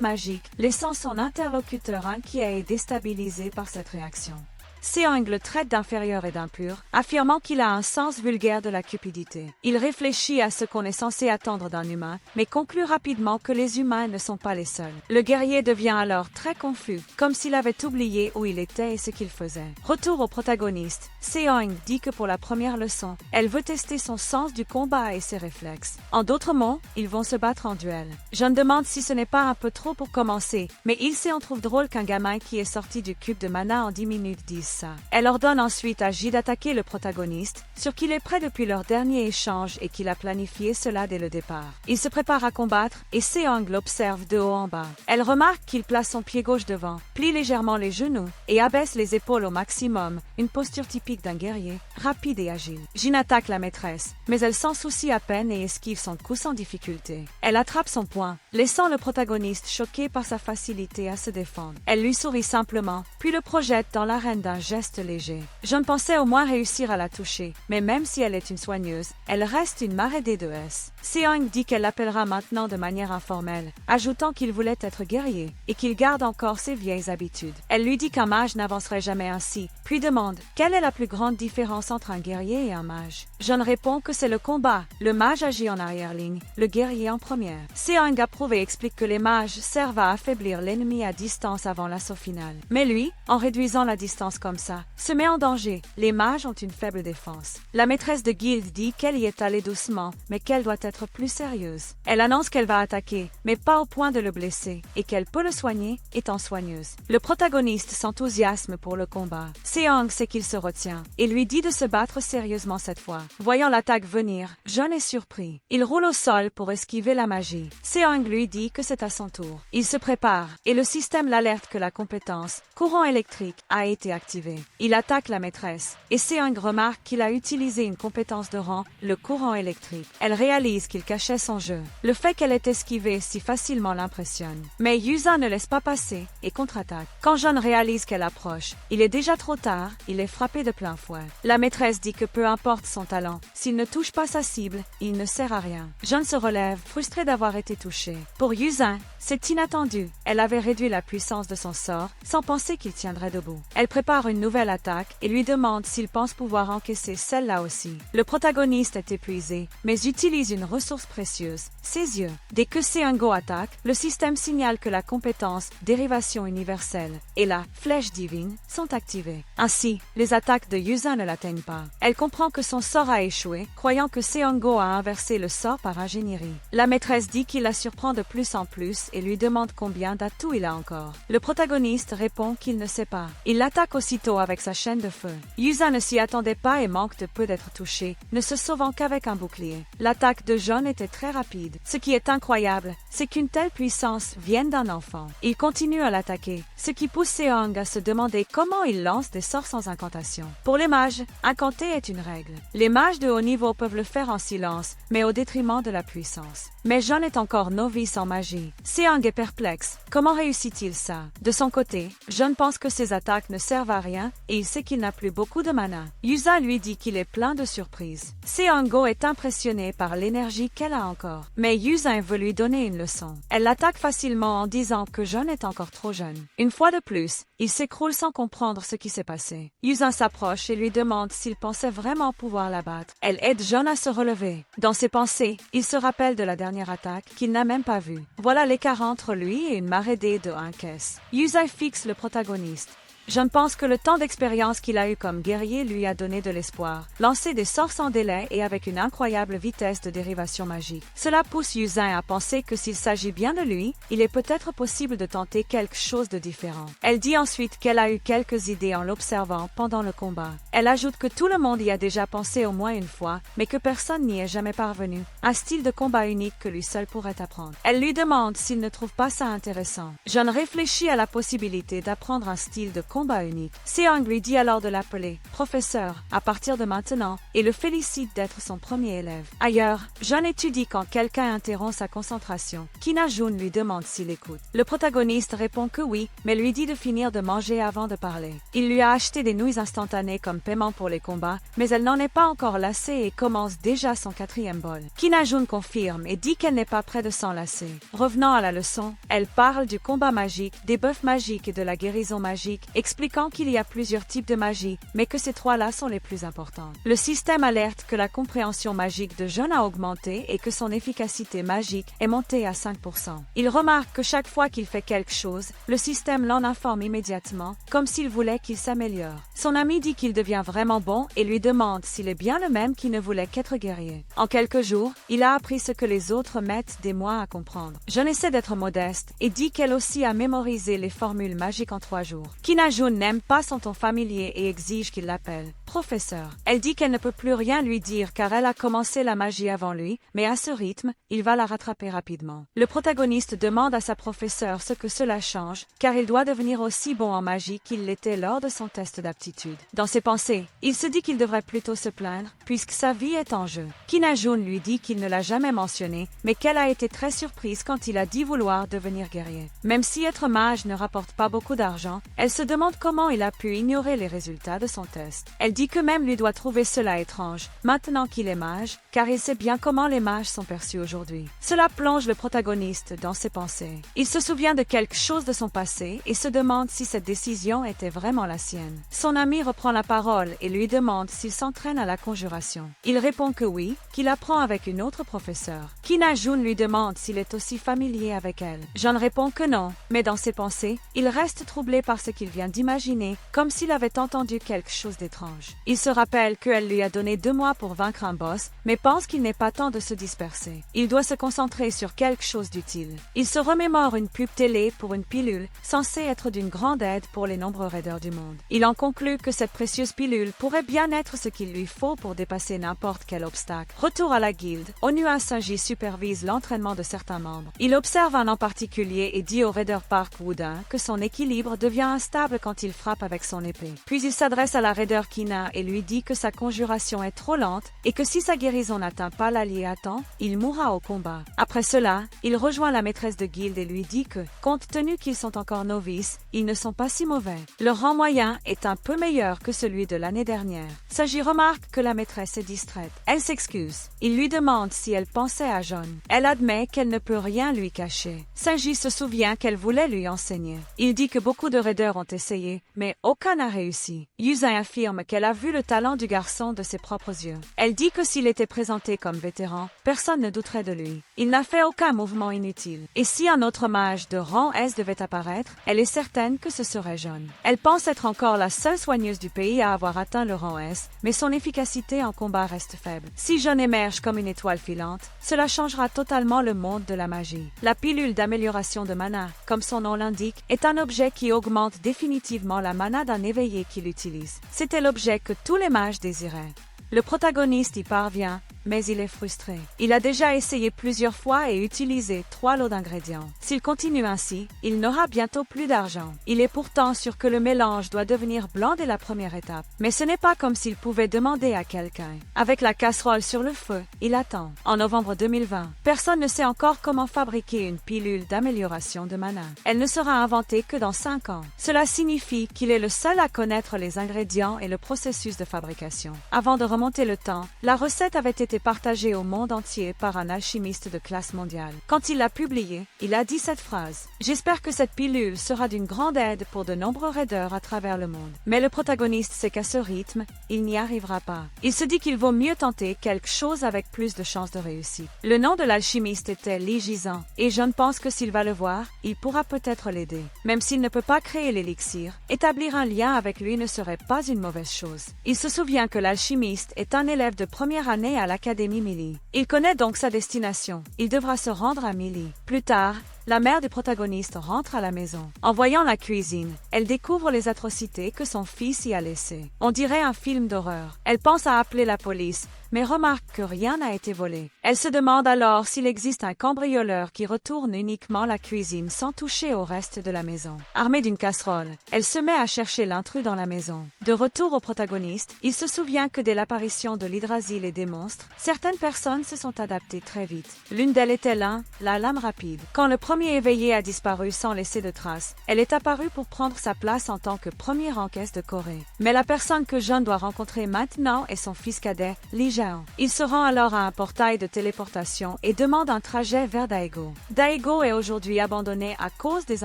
magiques, laissant son interlocuteur inquiet et déstabilisé par cette réaction. Seong le traite d'inférieur et d'impur, affirmant qu'il a un sens vulgaire de la cupidité. Il réfléchit à ce qu'on est censé attendre d'un humain, mais conclut rapidement que les humains ne sont pas les seuls. Le guerrier devient alors très confus, comme s'il avait oublié où il était et ce qu'il faisait. Retour au protagoniste. Seong dit que pour la première leçon, elle veut tester son sens du combat et ses réflexes. En d'autres mots, ils vont se battre en duel. Jeon demande si ce n'est pas un peu trop pour commencer, mais il en trouve drôle qu'un gamin qui est sorti du cube de mana en 10 minutes dise ça. Elle ordonne ensuite à Ji d'attaquer le protagoniste, sur qui il est prêt depuis leur dernier échange et qu'il a planifié cela dès le départ. Il se prépare à combattre et Seong l'observe de haut en bas. Elle remarque qu'il place son pied gauche devant, plie légèrement les genoux et abaisse les épaules au maximum, une posture typique d'un guerrier, rapide et agile. Jin attaque la maîtresse, mais elle s'en soucie à peine et esquive son coup sans difficulté. Elle attrape son poing, laissant le protagoniste choqué par sa facilité à se défendre. Elle lui sourit simplement, puis le projette dans l'arène d'un geste léger. Jeon pensais au moins réussir à la toucher, mais même si elle est une soigneuse, elle reste une marée D2S. Seong dit qu'elle l'appellera maintenant de manière informelle, ajoutant qu'il voulait être guerrier et qu'il garde encore ses vieilles habitudes. Elle lui dit qu'un mage n'avancerait jamais ainsi, puis demande quelle est la plus grande différence entre un guerrier et un mage. Jeon répond que c'est le combat. Le mage agit en arrière-ligne, le guerrier en première. Seong approuve et explique que les mages servent à affaiblir l'ennemi à distance avant l'assaut final. Mais lui, en réduisant la distance comme ça, se met en danger. Les mages ont une faible défense. La maîtresse de guilde dit qu'elle y est allée doucement, mais qu'elle doit être plus sérieuse. Elle annonce qu'elle va attaquer, mais pas au point de le blesser, et qu'elle peut le soigner, étant soigneuse. Le protagoniste s'enthousiasme pour le combat. Seong sait qu'il se retient, et lui dit de se battre sérieusement cette fois. Voyant l'attaque venir, Jeon est surpris. Il roule au sol pour esquiver la magie. Seong lui dit que c'est à son tour. Il se prépare, et le système l'alerte que la compétence courant électrique a été activée. Il attaque la maîtresse, et Seong remarque qu'il a utilisé une compétence de rang, le courant électrique. Elle réalise qu'il cachait son jeu. Le fait qu'elle ait esquivé si facilement l'impressionne. Mais Yusa ne laisse pas passer et contre-attaque. Quand Jeon réalise qu'elle approche, il est déjà trop tard, il est frappé de plein fouet. La maîtresse dit que peu importe son talent, s'il ne touche pas sa cible, il ne sert à rien. John se relève, frustré d'avoir été touché. Pour Yuzan, c'est inattendu. Elle avait réduit la puissance de son sort, sans penser qu'il tiendrait debout. Elle prépare une nouvelle attaque et lui demande s'il pense pouvoir encaisser celle-là aussi. Le protagoniste est épuisé, mais utilise une ressource précieuse, ses yeux. Dès que Seongo attaque, le système signale que la compétence dérivation universelle et la flèche divine sont activées. Ainsi, les attaques de Yuzan ne l'atteignent pas. Elle comprend que son sort a échoué, croyant que Seongo a inversé le sort par ingénierie. La maîtresse dit qu'il la surprend de plus en plus et lui demande combien d'atouts il a encore. Le protagoniste répond qu'il ne sait pas. Il l'attaque aussitôt avec sa chaîne de feu. Yuzan ne s'y attendait pas et manque de peu d'être touché, ne se sauvant qu'avec un bouclier. L'attaque de John était très rapide. Ce qui est incroyable, c'est qu'une telle puissance vienne d'un enfant. Il continue à l'attaquer, ce qui pousse Seong à se demander comment il lance des sorts sans incantation. Pour les mages, incanter est une règle. Les mages de haut niveau peuvent le faire en silence, mais au détriment de la puissance. Mais John est encore novice en magie. Seong est perplexe. Comment réussit-il ça? De son côté, John pense que ses attaques ne servent à rien et il sait qu'il n'a plus beaucoup de mana. Yuza lui dit qu'il est plein de surprises. Seongo est impressionné par l'énergie qu'elle a encore. Mais Yuza veut lui donner une leçon. Elle l'attaque facilement en disant que John est encore trop jeune. Une fois de plus, il s'écroule sans comprendre ce qui s'est passé. Yuza s'approche et lui demande s'il pensait vraiment pouvoir la battre. Elle aide John à se relever. Dans ses pensées, il se rappelle de la dernière attaque qu'il n'a même pas vue. Voilà l'écart entre lui et une marée d'aides de 1 caisse. Yuza fixe le protagoniste. John pense que le temps d'expérience qu'il a eu comme guerrier lui a donné de l'espoir. Lancer des sorts sans délai et avec une incroyable vitesse de dérivation magique. Cela pousse Yuzan à penser que s'il s'agit bien de lui, il est peut-être possible de tenter quelque chose de différent. Elle dit ensuite qu'elle a eu quelques idées en l'observant pendant le combat. Elle ajoute que tout le monde y a déjà pensé au moins une fois, mais que personne n'y est jamais parvenu. Un style de combat unique que lui seul pourrait apprendre. Elle lui demande s'il ne trouve pas ça intéressant. John réfléchit à la possibilité d'apprendre un style de combat unique. Seong lui dit alors de l'appeler « professeur » à partir de maintenant et le félicite d'être son premier élève. Ailleurs, John étudie quand quelqu'un interrompt sa concentration. Kina-jun lui demande s'il écoute. Le protagoniste répond que oui, mais lui dit de finir de manger avant de parler. Il lui a acheté des nouilles instantanées comme paiement pour les combats, mais elle n'en est pas encore lassée et commence déjà son 4e bol. Kina-jun confirme et dit qu'elle n'est pas près de s'en lasser. Revenant à la leçon, elle parle du combat magique, des buffs magiques et de la guérison magique, expliquant qu'il y a plusieurs types de magie, mais que ces 3-là sont les plus importants. Le système alerte que la compréhension magique de John a augmenté et que son efficacité magique est montée à 5%. Il remarque que chaque fois qu'il fait quelque chose, le système l'en informe immédiatement, comme s'il voulait qu'il s'améliore. Son ami dit qu'il devient vraiment bon et lui demande s'il est bien le même qui ne voulait qu'être guerrier. En quelques jours, il a appris ce que les autres mettent des mois à comprendre. John essaie d'être modeste et dit qu'elle aussi a mémorisé les formules magiques en 3 jours. Kina-jun n'aime pas son ton familier et exige qu'il l'appelle professeur. Elle dit qu'elle ne peut plus rien lui dire car elle a commencé la magie avant lui, mais à ce rythme, il va la rattraper rapidement. Le protagoniste demande à sa professeure ce que cela change, car il doit devenir aussi bon en magie qu'il l'était lors de son test d'aptitude. Dans ses pensées, il se dit qu'il devrait plutôt se plaindre, puisque sa vie est en jeu. Kina-jun lui dit qu'il ne l'a jamais mentionné, mais qu'elle a été très surprise quand il a dit vouloir devenir guerrier. Même si être mage ne rapporte pas beaucoup d'argent, elle se demande comment il a pu ignorer les résultats de son test. Elle dit que même lui doit trouver cela étrange, maintenant qu'il est mage, car il sait bien comment les mages sont perçus aujourd'hui. Cela plonge le protagoniste dans ses pensées. Il se souvient de quelque chose de son passé et se demande si cette décision était vraiment la sienne. Son ami reprend la parole et lui demande s'il s'entraîne à la conjuration. Il répond que oui, qu'il apprend avec une autre professeure. Kina-jun lui demande s'il est aussi familier avec elle. John répond que non, mais dans ses pensées, il reste troublé par ce qu'il vient d'imaginer, comme s'il avait entendu quelque chose d'étrange. Il se rappelle qu'elle lui a donné 2 mois pour vaincre un boss, mais pense qu'il n'est pas temps de se disperser. Il doit se concentrer sur quelque chose d'utile. Il se remémore une pub télé pour une pilule, censée être d'une grande aide pour les nombreux raiders du monde. Il en conclut que cette précieuse pilule pourrait bien être ce qu'il lui faut pour dépasser n'importe quel obstacle. Retour à la guilde, Onua Sanji supervise l'entraînement de certains membres. Il observe un en particulier et dit au raider Park Wooden que son équilibre devient instable quand il frappe avec son épée. Puis il s'adresse à la raider Kina revient et lui dit que sa conjuration est trop lente et que si sa guérison n'atteint pas l'allié à temps, il mourra au combat. Après cela, il rejoint la maîtresse de guilde et lui dit que, compte tenu qu'ils sont encore novices, ils ne sont pas si mauvais. Leur rang moyen est un peu meilleur que celui de l'année dernière. Saji remarque que la maîtresse est distraite. Elle s'excuse. Il lui demande si elle pensait à John. Elle admet qu'elle ne peut rien lui cacher. Saji se souvient qu'elle voulait lui enseigner. Il dit que beaucoup de raiders ont essayé, mais aucun n'a réussi. Yuzin affirme qu'elle a vu le talent du garçon de ses propres yeux. Elle dit que s'il était présenté comme vétéran, personne ne douterait de lui. Il n'a fait aucun mouvement inutile. Et si un autre mage de rang S devait apparaître, elle est certaine que ce serait John. Elle pense être encore la seule soigneuse du pays à avoir atteint le rang S, mais son efficacité en combat reste faible. Si John émerge comme une étoile filante, cela changera totalement le monde de la magie. La pilule d'amélioration de mana, comme son nom l'indique, est un objet qui augmente définitivement la mana d'un éveillé qui l'utilise. C'était l'objet que tous les mages désiraient. Le protagoniste y parvient, mais il est frustré. Il a déjà essayé plusieurs fois et utilisé 3 lots d'ingrédients. S'il continue ainsi, il n'aura bientôt plus d'argent. Il est pourtant sûr que le mélange doit devenir blanc dès la première étape. Mais ce n'est pas comme s'il pouvait demander à quelqu'un. Avec la casserole sur le feu, il attend. En novembre 2020, personne ne sait encore comment fabriquer une pilule d'amélioration de mana. Elle ne sera inventée que dans 5 ans. Cela signifie qu'il est le seul à connaître les ingrédients et le processus de fabrication. Avant de remonter le temps, la recette avait été partagée au monde entier par un alchimiste de classe mondiale. Quand il l'a publiée, il a dit cette phrase: « J'espère que cette pilule sera d'une grande aide pour de nombreux raiders à travers le monde. » Mais le protagoniste sait qu'à ce rythme, il n'y arrivera pas. Il se dit qu'il vaut mieux tenter quelque chose avec plus de chances de réussite. Le nom de l'alchimiste était Li Jizan, et John pense que s'il va le voir, il pourra peut-être l'aider. Même s'il ne peut pas créer l'élixir, établir un lien avec lui ne serait pas une mauvaise chose. Il se souvient que l'alchimiste est un élève de première année à l'Académie Mili. Il connaît donc sa destination. Il devra se rendre à Mili. Plus tard, la mère du protagoniste rentre à la maison. En voyant la cuisine, elle découvre les atrocités que son fils y a laissées. On dirait un film d'horreur. Elle pense à appeler la police, mais remarque que rien n'a été volé. Elle se demande alors s'il existe un cambrioleur qui retourne uniquement la cuisine sans toucher au reste de la maison. Armée d'une casserole, elle se met à chercher l'intrus dans la maison. De retour au protagoniste, il se souvient que dès l'apparition de l'Hydrasil et des monstres, certaines personnes se sont adaptées très vite. L'une d'elles était la lame rapide. Quand le premier éveillé a disparu sans laisser de traces, elle est apparue pour prendre sa place en tant que première encaisse de Corée. Mais la personne que John doit rencontrer maintenant est son fils cadet, Li Jiao. Il se rend alors à un portail de téléportation et demande un trajet vers Daegu. Daegu est aujourd'hui abandonné à cause des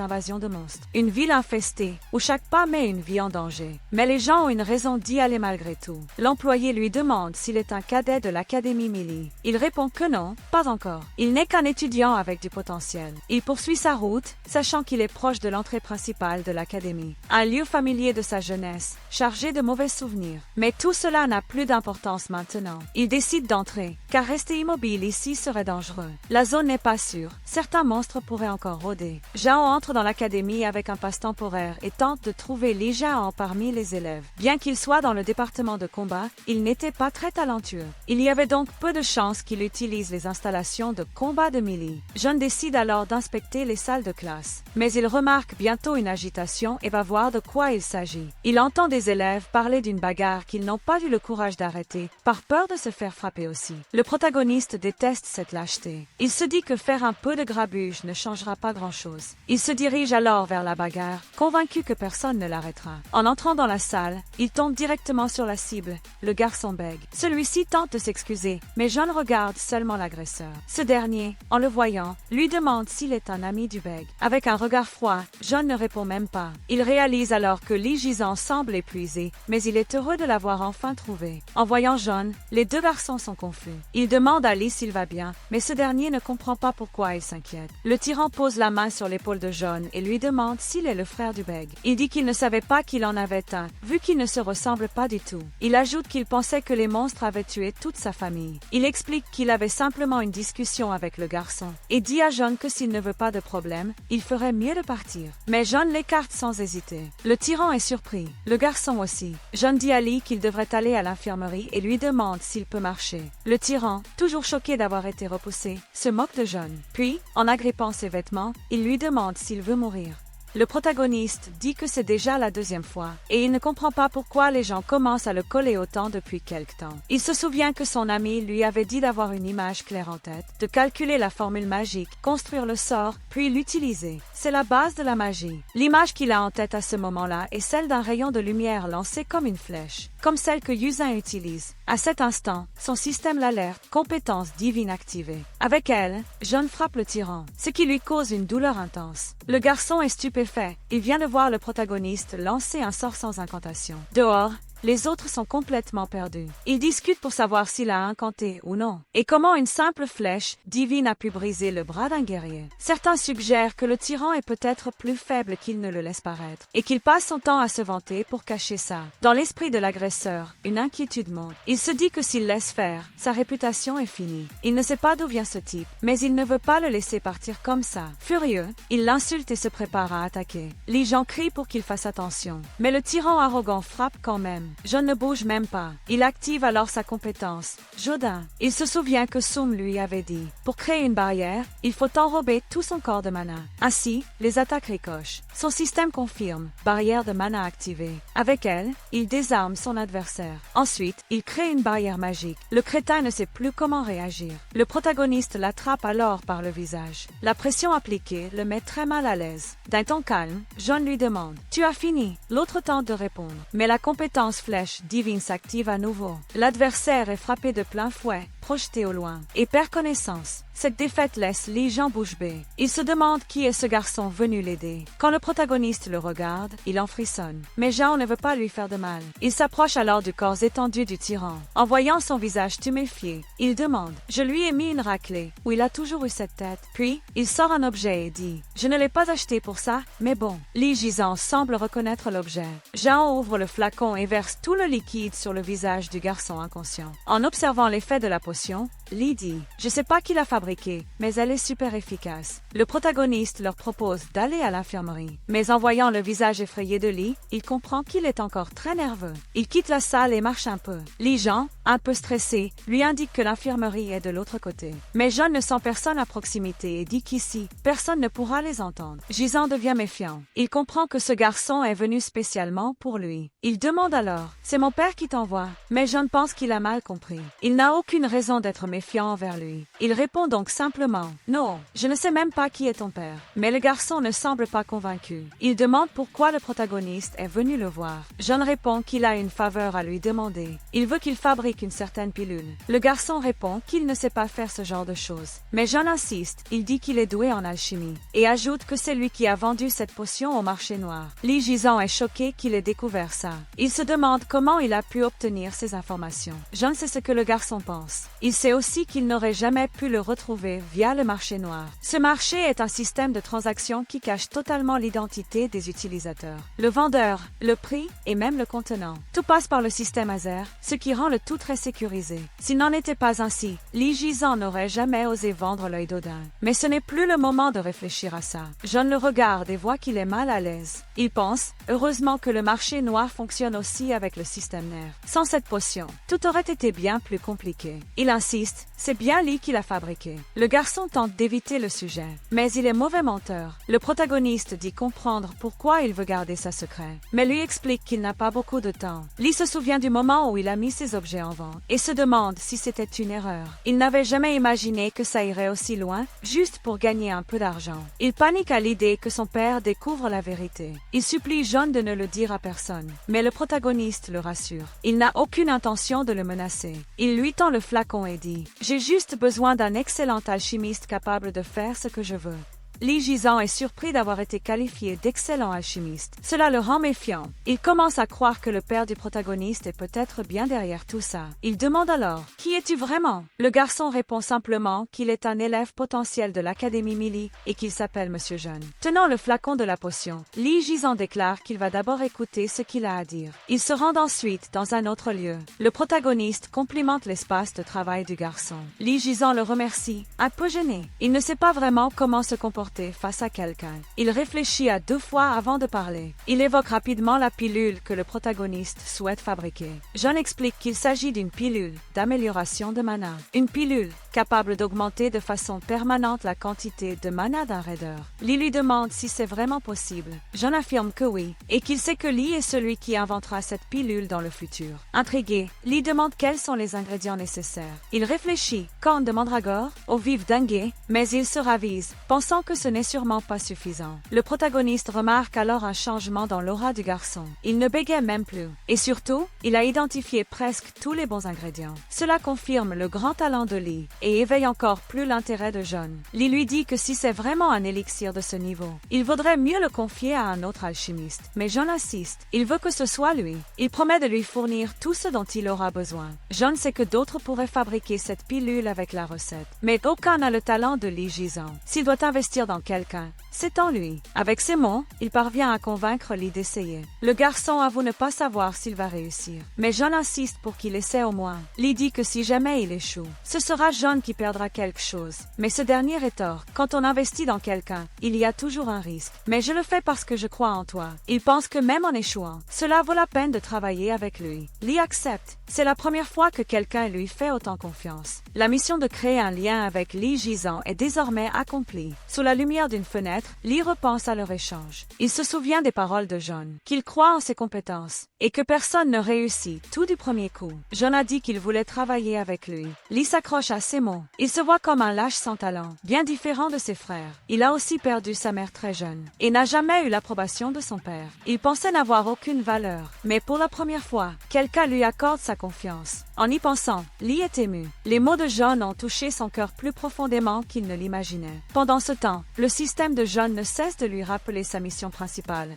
invasions de monstres. Une ville infestée, où chaque pas met une vie en danger. Mais les gens ont une raison d'y aller malgré tout. L'employé lui demande s'il est un cadet de l'Académie Mili. Il répond que non, pas encore. Il n'est qu'un étudiant avec du potentiel. Il poursuit sa route, sachant qu'il est proche de l'entrée principale de l'académie. Un lieu familier de sa jeunesse, chargé de mauvais souvenirs. Mais tout cela n'a plus d'importance maintenant. Il décide d'entrer, car rester immobile ici serait dangereux. La zone n'est pas sûre. Certains monstres pourraient encore rôder. Zhao entre dans l'académie avec un passe temporaire et tente de trouver Li Jiao parmi les élèves. Bien qu'il soit dans le département de combat, il n'était pas très talentueux. Il y avait donc peu de chances qu'il utilise les installations de combat de Mili. John décide alors d'inspecter les salles de classe. Mais il remarque bientôt une agitation et va voir de quoi il s'agit. Il entend des élèves parler d'une bagarre qu'ils n'ont pas eu le courage d'arrêter, par peur de se faire frapper aussi. Le protagoniste déteste cette lâcheté. Il se dit que faire un peu de grabuge ne changera pas grand-chose. Il se dirige alors vers la bagarre, convaincu que personne ne l'arrêtera. En entrant dans la salle, il tombe directement sur la cible, le garçon bègue. Celui-ci tente de s'excuser, mais John regarde seulement l'agresseur. Ce dernier, en le voyant, lui demande s'il est un ami du bègue. Avec un regard froid, John ne répond même pas. Il réalise alors que Li Jizan semble épuisé, mais il est heureux de l'avoir enfin trouvé. En voyant John, les deux garçons sont confus. Il demande à Li s'il va bien, mais ce dernier ne comprend pas pourquoi il s'inquiète. Le tyran pose la main sur l'épaule de John et lui demande s'il est le frère du bègue. Il dit qu'il ne savait pas qu'il en avait un, vu qu'ils ne se ressemblent pas du tout. Il ajoute qu'il pensait que les monstres avaient tué toute sa famille. Il explique qu'il avait simplement une discussion avec le garçon et dit à John que s'il ne veut pas de problème, il ferait mieux de partir. Mais John l'écarte sans hésiter. Le tyran est surpris. Le garçon aussi. John dit à Li qu'il devrait aller à l'infirmerie et lui demande s'il peut marcher. Le tyran, toujours choqué d'avoir été repoussé, se moque de John. Puis, en agrippant ses vêtements, il lui demande s'il veut mourir. Le protagoniste dit que c'est déjà la deuxième fois, et il ne comprend pas pourquoi les gens commencent à le coller autant depuis quelque temps. Il se souvient que son ami lui avait dit d'avoir une image claire en tête, de calculer la formule magique, construire le sort, puis l'utiliser. C'est la base de la magie. L'image qu'il a en tête à ce moment-là est celle d'un rayon de lumière lancé comme une flèche, comme celle que Yuzin utilise. À cet instant, son système l'alerte, compétence divine activée. Avec elle, John frappe le tyran, ce qui lui cause une douleur intense. Le garçon est stupéfait. Il vient de voir le protagoniste lancer un sort sans incantation. Dehors, les autres sont complètement perdus. Ils discutent pour savoir s'il a incanté ou non, et comment une simple flèche divine a pu briser le bras d'un guerrier. Certains suggèrent que le tyran est peut-être plus faible qu'il ne le laisse paraître, et qu'il passe son temps à se vanter pour cacher ça. Dans l'esprit de l'agresseur, une inquiétude monte. Il se dit que s'il laisse faire, sa réputation est finie. Il ne sait pas d'où vient ce type, mais il ne veut pas le laisser partir comme ça. Furieux, il l'insulte et se prépare à attaquer. Les gens crient pour qu'il fasse attention, mais le tyran arrogant frappe quand même. John ne bouge même pas. Il active alors sa compétence. Jodin. Il se souvient que Soum lui avait dit, pour créer une barrière, il faut enrober tout son corps de mana. Ainsi, les attaques ricochent. Son système confirme. Barrière de mana activée. Avec elle, il désarme son adversaire. Ensuite, il crée une barrière magique. Le crétin ne sait plus comment réagir. Le protagoniste l'attrape alors par le visage. La pression appliquée le met très mal à l'aise. D'un ton calme, John lui demande, « Tu as fini ?» L'autre tente de répondre, mais la compétence flèche divine s'active à nouveau. L'adversaire est frappé de plein fouet, projeté au loin, et perd connaissance. Cette défaite laisse les gens bouche bée. Il se demande qui est ce garçon venu l'aider. Quand le protagoniste le regarde, il en frissonne. Mais Jean ne veut pas lui faire de mal. Il s'approche alors du corps étendu du tyran. En voyant son visage tuméfié, il demande, « Je lui ai mis une raclée, où il a toujours eu cette tête. » Puis, il sort un objet et dit, « Je ne l'ai pas acheté pour ça, mais bon. » Li Jizan semble reconnaître l'objet. Jean ouvre le flacon et verse tout le liquide sur le visage du garçon inconscient. En observant l'effet de la potion, Li dit, « Je sais pas qui l'a fabriquée, mais elle est super efficace. » Le protagoniste leur propose d'aller à l'infirmerie. Mais en voyant le visage effrayé de Li, il comprend qu'il est encore très nerveux. Il quitte la salle et marche un peu. Li Jean, un peu stressé, lui indique que l'infirmerie est de l'autre côté. Mais John ne sent personne à proximité et dit qu'ici, personne ne pourra les entendre. Jizan devient méfiant. Il comprend que ce garçon est venu spécialement pour lui. Il demande alors, « C'est mon père qui t'envoie. » Mais John pense qu'il a mal compris. Il n'a aucune raison d'être méfiant envers lui. Il répond donc simplement, « Non, je ne sais même pas qui est ton père. » Mais le garçon ne semble pas convaincu. Il demande pourquoi le protagoniste est venu le voir. John répond qu'il a une faveur à lui demander. Il veut qu'il fabrique une certaine pilule. Le garçon répond qu'il ne sait pas faire ce genre de choses. Mais John insiste, il dit qu'il est doué en alchimie, et ajoute que c'est lui qui a vendu cette potion au marché noir. Li Jizan est choqué qu'il ait découvert ça. Il se demande comment il a pu obtenir ces informations. John sait ce que le garçon pense. Il sait aussi qu'il n'aurait jamais pu le retrouver via le marché noir. Ce marché est un système de transaction qui cache totalement l'identité des utilisateurs. Le vendeur, le prix et même le contenant. Tout passe par le système Azer, ce qui rend le tout très sécurisé. S'il n'en était pas ainsi, Li Jizan n'aurait jamais osé vendre l'œil d'Odin. Mais ce n'est plus le moment de réfléchir à ça. John le regarde et voit qu'il est mal à l'aise. Il pense, heureusement que le marché noir fonctionne aussi avec le système NER. Sans cette potion, tout aurait été bien plus compliqué. Il insiste, c'est bien Li qui l'a fabriqué. Le garçon tente d'éviter le sujet, mais il est mauvais menteur. Le protagoniste dit comprendre pourquoi il veut garder ça secret, mais lui explique qu'il n'a pas beaucoup de temps. Li se souvient du moment où il a mis ses objets en vente et se demande si c'était une erreur. Il n'avait jamais imaginé que ça irait aussi loin, juste pour gagner un peu d'argent. Il panique à l'idée que son père découvre la vérité. Il supplie John de ne le dire à personne, mais le protagoniste le rassure. Il n'a aucune intention de le menacer. Il lui tend le flacon et dit « J'ai juste besoin d'un excellent alchimiste capable de faire ce que je veux. » Li Jizan est surpris d'avoir été qualifié d'excellent alchimiste. Cela le rend méfiant. Il commence à croire que le père du protagoniste est peut-être bien derrière tout ça. Il demande alors « Qui es-tu vraiment ?» Le garçon répond simplement qu'il est un élève potentiel de l'Académie Mili et qu'il s'appelle Monsieur Jeune. Tenant le flacon de la potion, Li Jizan déclare qu'il va d'abord écouter ce qu'il a à dire. Il se rend ensuite dans un autre lieu. Le protagoniste complimente l'espace de travail du garçon. Li Jizan le remercie, un peu gêné. Il ne sait pas vraiment comment se comporter porter face à quelqu'un. Il réfléchit à 2 fois avant de parler. Il évoque rapidement la pilule que le protagoniste souhaite fabriquer. John explique qu'il s'agit d'une pilule d'amélioration de mana. Une pilule capable d'augmenter de façon permanente la quantité de mana d'un raideur. Lee lui demande si c'est vraiment possible. John affirme que oui, et qu'il sait que Lee est celui qui inventera cette pilule dans le futur. Intrigué, Lee demande quels sont les ingrédients nécessaires. Il réfléchit, quand de mandragore, au vif dengue, mais il se ravise, pensant que ce n'est sûrement pas suffisant. Le protagoniste remarque alors un changement dans l'aura du garçon. Il ne bégait même plus. Et surtout, il a identifié presque tous les bons ingrédients. Cela confirme le grand talent de Lee et éveille encore plus l'intérêt de John. Lee lui dit que si c'est vraiment un élixir de ce niveau, il vaudrait mieux le confier à un autre alchimiste. Mais John insiste. Il veut que ce soit lui. Il promet de lui fournir tout ce dont il aura besoin. John sait que d'autres pourraient fabriquer cette pilule avec la recette. Mais aucun n'a le talent de Lee Jizan. S'il doit investir dans quelqu'un, c'est en lui. Avec ces mots, il parvient à convaincre Lee d'essayer. Le garçon avoue ne pas savoir s'il va réussir. Mais John insiste pour qu'il essaie au moins. Lee dit que si jamais il échoue, ce sera John qui perdra quelque chose. Mais ce dernier est tort. Quand on investit dans quelqu'un, il y a toujours un risque. Mais je le fais parce que je crois en toi. Il pense que même en échouant, cela vaut la peine de travailler avec lui. Lee accepte. C'est la première fois que quelqu'un lui fait autant confiance. La mission de créer un lien avec Lee Jizan est désormais accomplie. Sous la lumière d'une fenêtre, Lee repense à leur échange. Il se souvient des paroles de John, qu'il croit en ses compétences et que personne ne réussit tout du premier coup. John a dit qu'il voulait travailler avec lui. Lee s'accroche à ces mots. Il se voit comme un lâche sans talent, bien différent de ses frères. Il a aussi perdu sa mère très jeune et n'a jamais eu l'approbation de son père. Il pensait n'avoir aucune valeur, mais pour la première fois, quelqu'un lui accorde sa confiance. En y pensant, Lee est ému. Les mots de John ont touché son cœur plus profondément qu'il ne l'imaginait. Pendant ce temps, le système de John ne cesse de lui rappeler sa mission principale.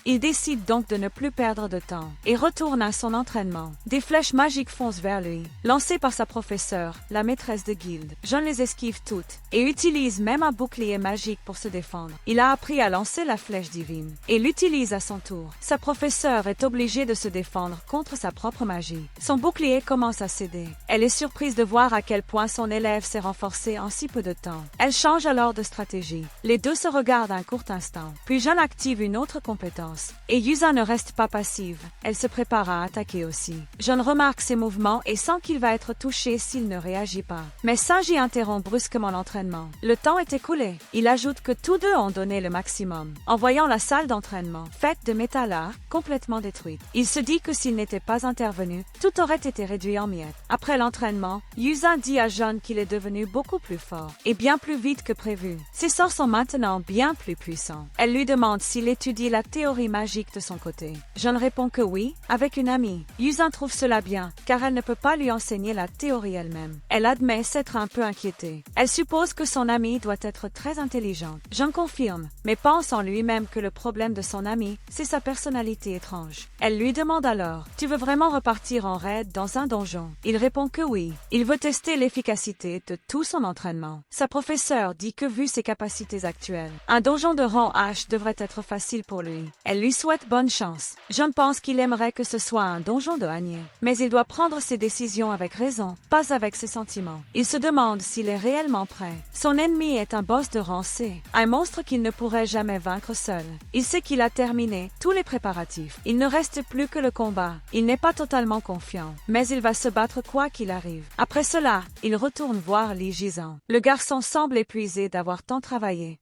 Il décide donc de ne plus perdre de temps et retourne à son entraînement. Des flèches magiques foncent vers lui, lancées par sa professeure, la maîtresse de guilde. John les esquive toutes et utilise même un bouclier magique pour se défendre. Il a appris à lancer la flèche divine et l'utilise à son tour. Sa professeure est obligée de se défendre contre sa propre magie. Son bouclier commence à céder. Elle est surprise de voir à quel point son élève s'est renforcé en si peu de temps. Elle change alors de stratégie. Les deux se regardent un court instant, puis John active une autre compétence. Et Yusa ne reste pas passive. Elle se prépare à attaquer aussi. John remarque ses mouvements et sent qu'il va être touché s'il ne réagit pas. Mais Sanji interrompt brusquement l'entraînement. Le temps est écoulé. Il ajoute que tous deux ont donné le maximum. En voyant la salle d'entraînement, faite de métal art, complètement détruite, il se dit que s'il n'était pas intervenu, tout aurait été réduit en miettes. Après l'entraînement, Yusa dit à John qu'il est devenu beaucoup plus fort et bien plus vite que prévu. Ses sorts sont maintenant bien plus puissants. Elle lui demande s'il étudie la théorie magique de son côté. John répond que oui, avec une amie. Yusa trouve cela bien, car elle ne peut pas lui enseigner la théorie elle-même. Elle admet s'être un peu inquiétée. Elle suppose que son amie doit être très intelligente. John confirme, mais pense en lui-même que le problème de son amie, c'est sa personnalité étrange. Elle lui demande alors, « Tu veux vraiment repartir en raid dans un donjon ?» Il répond que oui. Il veut tester l'efficacité de tout son entraînement. Sa professeure dit que vu ses capacités actuelles, un donjon de rang H devrait être facile pour lui. Elle lui souhaite bonne chance. John pense qu'il aimerait que ce soit un donjon de Hanier, mais il doit prendre ses décisions avec raison, pas avec ses sentiments. Il se demande s'il est réellement prêt. Son ennemi est un boss de rang C, un monstre qu'il ne pourrait jamais vaincre seul. Il sait qu'il a terminé tous les préparatifs. Il ne reste plus que le combat. Il n'est pas totalement confiant, mais il va se battre quoi qu'il arrive. Après cela, il retourne voir Lee Jizan. Le garçon semble épuisé d'avoir tant travaillé,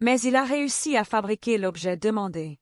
mais il a réussi à fabriquer l'objet demandé.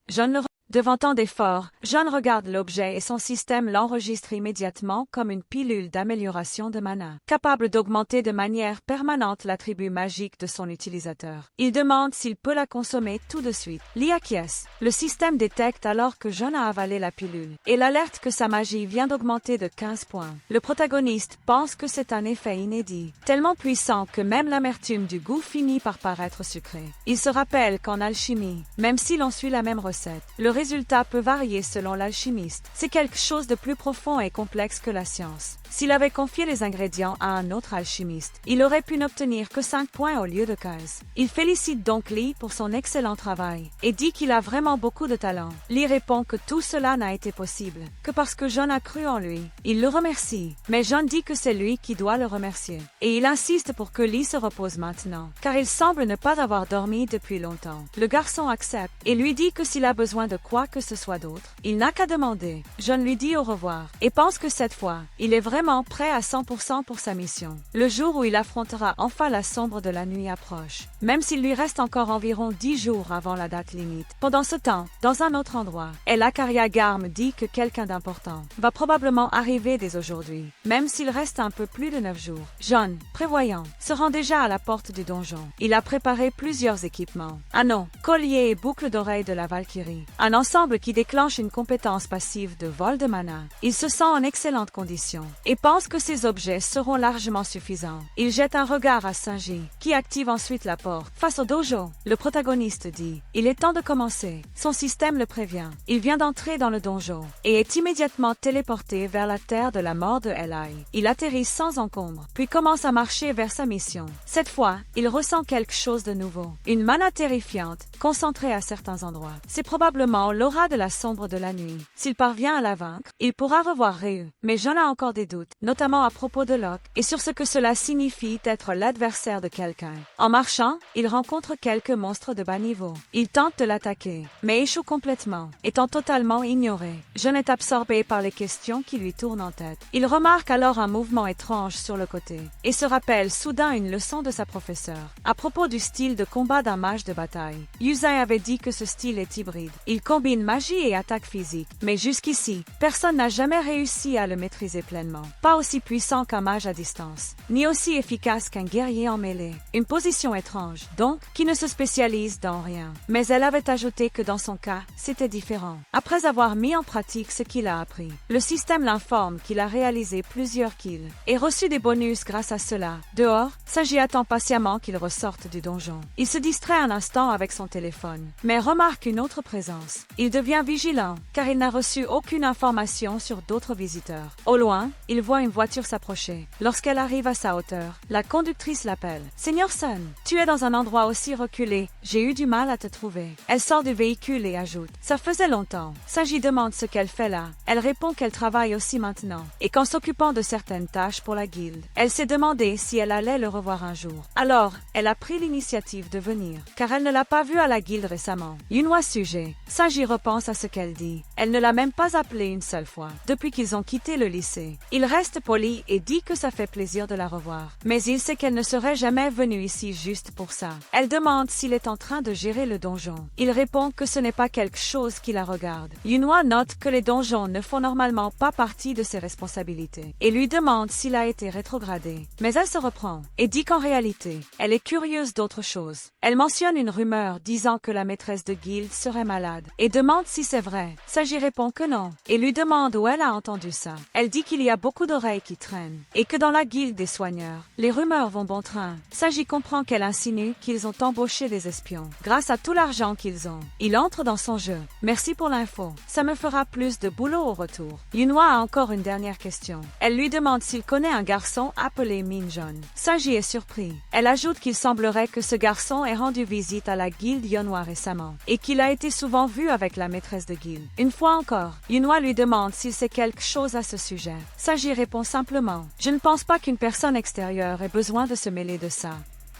Devant tant d'efforts, John regarde l'objet et son système l'enregistre immédiatement comme une pilule d'amélioration de mana, capable d'augmenter de manière permanente l'attribut magique de son utilisateur. Il demande s'il peut la consommer tout de suite. Lee acquiesce. Le système détecte alors que John a avalé la pilule et l'alerte que sa magie vient d'augmenter de 15 points. Le protagoniste pense que c'est un effet inédit, tellement puissant que même l'amertume du goût finit par paraître sucré. Il se rappelle qu'en alchimie, même si l'on suit la même recette, le résultat peut varier selon l'alchimiste. C'est quelque chose de plus profond et complexe que la science. S'il avait confié les ingrédients à un autre alchimiste, il aurait pu n'obtenir que 5 points au lieu de 15. Il félicite donc Lee pour son excellent travail et dit qu'il a vraiment beaucoup de talent. Lee répond que tout cela n'a été possible que parce que John a cru en lui. Il le remercie, mais John dit que c'est lui qui doit le remercier. Et il insiste pour que Lee se repose maintenant, car il semble ne pas avoir dormi depuis longtemps. Le garçon accepte et lui dit que s'il a besoin de quoi que ce soit d'autre, il n'a qu'à demander. John lui dit au revoir et pense que cette fois, il est vraiment prêt à 100% pour sa mission. Le jour où il affrontera enfin la sombre de la nuit approche, même s'il lui reste encore environ 10 jours avant la date limite. Pendant ce temps, dans un autre endroit, Elacaria Garm dit que quelqu'un d'important va probablement arriver dès aujourd'hui, même s'il reste un peu plus de 9 jours. John, prévoyant, se rend déjà à la porte du donjon. Il a préparé plusieurs équipements. Anneau, collier et boucle d'oreille de la Valkyrie. Un ensemble qui déclenche une compétence passive de vol de mana. Il se sent en excellente condition et pense que ces objets seront largement suffisants. Il jette un regard à Sanji, qui active ensuite la porte. Face au dojo, le protagoniste dit « Il est temps de commencer ». Son système le prévient. Il vient d'entrer dans le donjon et est immédiatement téléporté vers la terre de la mort de Eli. Il atterrit sans encombre, puis commence à marcher vers sa mission. Cette fois, il ressent quelque chose de nouveau. Une mana terrifiante, concentrée à certains endroits. C'est probablement l'aura de la sombre de la nuit. S'il parvient à la vaincre, il pourra revoir Ryu. Mais John a encore des doutes, notamment à propos de Locke, et sur ce que cela signifie d'être l'adversaire de quelqu'un. En marchant, il rencontre quelques monstres de bas niveau. Il tente de l'attaquer, mais échoue complètement, étant totalement ignoré. John est absorbé par les questions qui lui tournent en tête. Il remarque alors un mouvement étrange sur le côté, et se rappelle soudain une leçon de sa professeure, à propos du style de combat d'un mage de bataille. Yusei avait dit que ce style est hybride. Il combine magie et attaque physique, mais jusqu'ici, personne n'a jamais réussi à le maîtriser pleinement. Pas aussi puissant qu'un mage à distance, ni aussi efficace qu'un guerrier en mêlée. Une position étrange, donc, qui ne se spécialise dans rien. Mais elle avait ajouté que dans son cas, c'était différent. Après avoir mis en pratique ce qu'il a appris, le système l'informe qu'il a réalisé plusieurs kills et reçu des bonus grâce à cela. Dehors, Sanji attend patiemment qu'il ressorte du donjon. Il se distrait un instant avec son téléphone, mais remarque une autre présence. Il devient vigilant, car il n'a reçu aucune information sur d'autres visiteurs. Au loin, il voit une voiture s'approcher. Lorsqu'elle arrive à sa hauteur, la conductrice l'appelle. « Seigneur Sun, tu es dans un endroit aussi reculé, j'ai eu du mal à te trouver. » Elle sort du véhicule et ajoute « Ça faisait longtemps. » Sanji demande ce qu'elle fait là. Elle répond qu'elle travaille aussi maintenant, et qu'en s'occupant de certaines tâches pour la guilde, elle s'est demandé si elle allait le revoir un jour. Alors, elle a pris l'initiative de venir, car elle ne l'a pas vu à la guilde récemment. Yunwa sujet. Sanji repense à ce qu'elle dit. Elle ne l'a même pas appelé une seule fois, depuis qu'ils ont quitté le lycée. Il reste poli et dit que ça fait plaisir de la revoir. Mais il sait qu'elle ne serait jamais venue ici juste pour ça. Elle demande s'il est en train de gérer le donjon. Il répond que ce n'est pas quelque chose qui la regarde. Yunwa note que les donjons ne font normalement pas partie de ses responsabilités et lui demande s'il a été rétrogradé. Mais elle se reprend et dit qu'en réalité, elle est curieuse d'autre chose. Elle mentionne une rumeur disant que la maîtresse de guilde serait malade et demande si c'est vrai. Sanji répond que non et lui demande où elle a entendu ça. Elle dit qu'il y a beaucoup d'oreilles qui traînent et que dans la guilde des soigneurs, les rumeurs vont bon train. Sanji comprend qu'elle insinue qu'ils ont embauché des espions grâce à tout l'argent qu'ils ont. Il entre dans son jeu. Merci pour l'info. Ça me fera plus de boulot au retour. Yunwa a encore une dernière question. Elle lui demande s'il connaît un garçon appelé Minjon. Sanji est surpris. Elle ajoute qu'il semblerait que ce garçon ait rendu visite à la guilde Yonhwa récemment et qu'il a été souvent vu avec la maîtresse de guilde. Une fois encore, Yunwa lui demande s'il sait quelque chose à ce sujet. Sanji répond simplement « Je ne pense pas qu'une personne extérieure ait besoin de se mêler de ça ».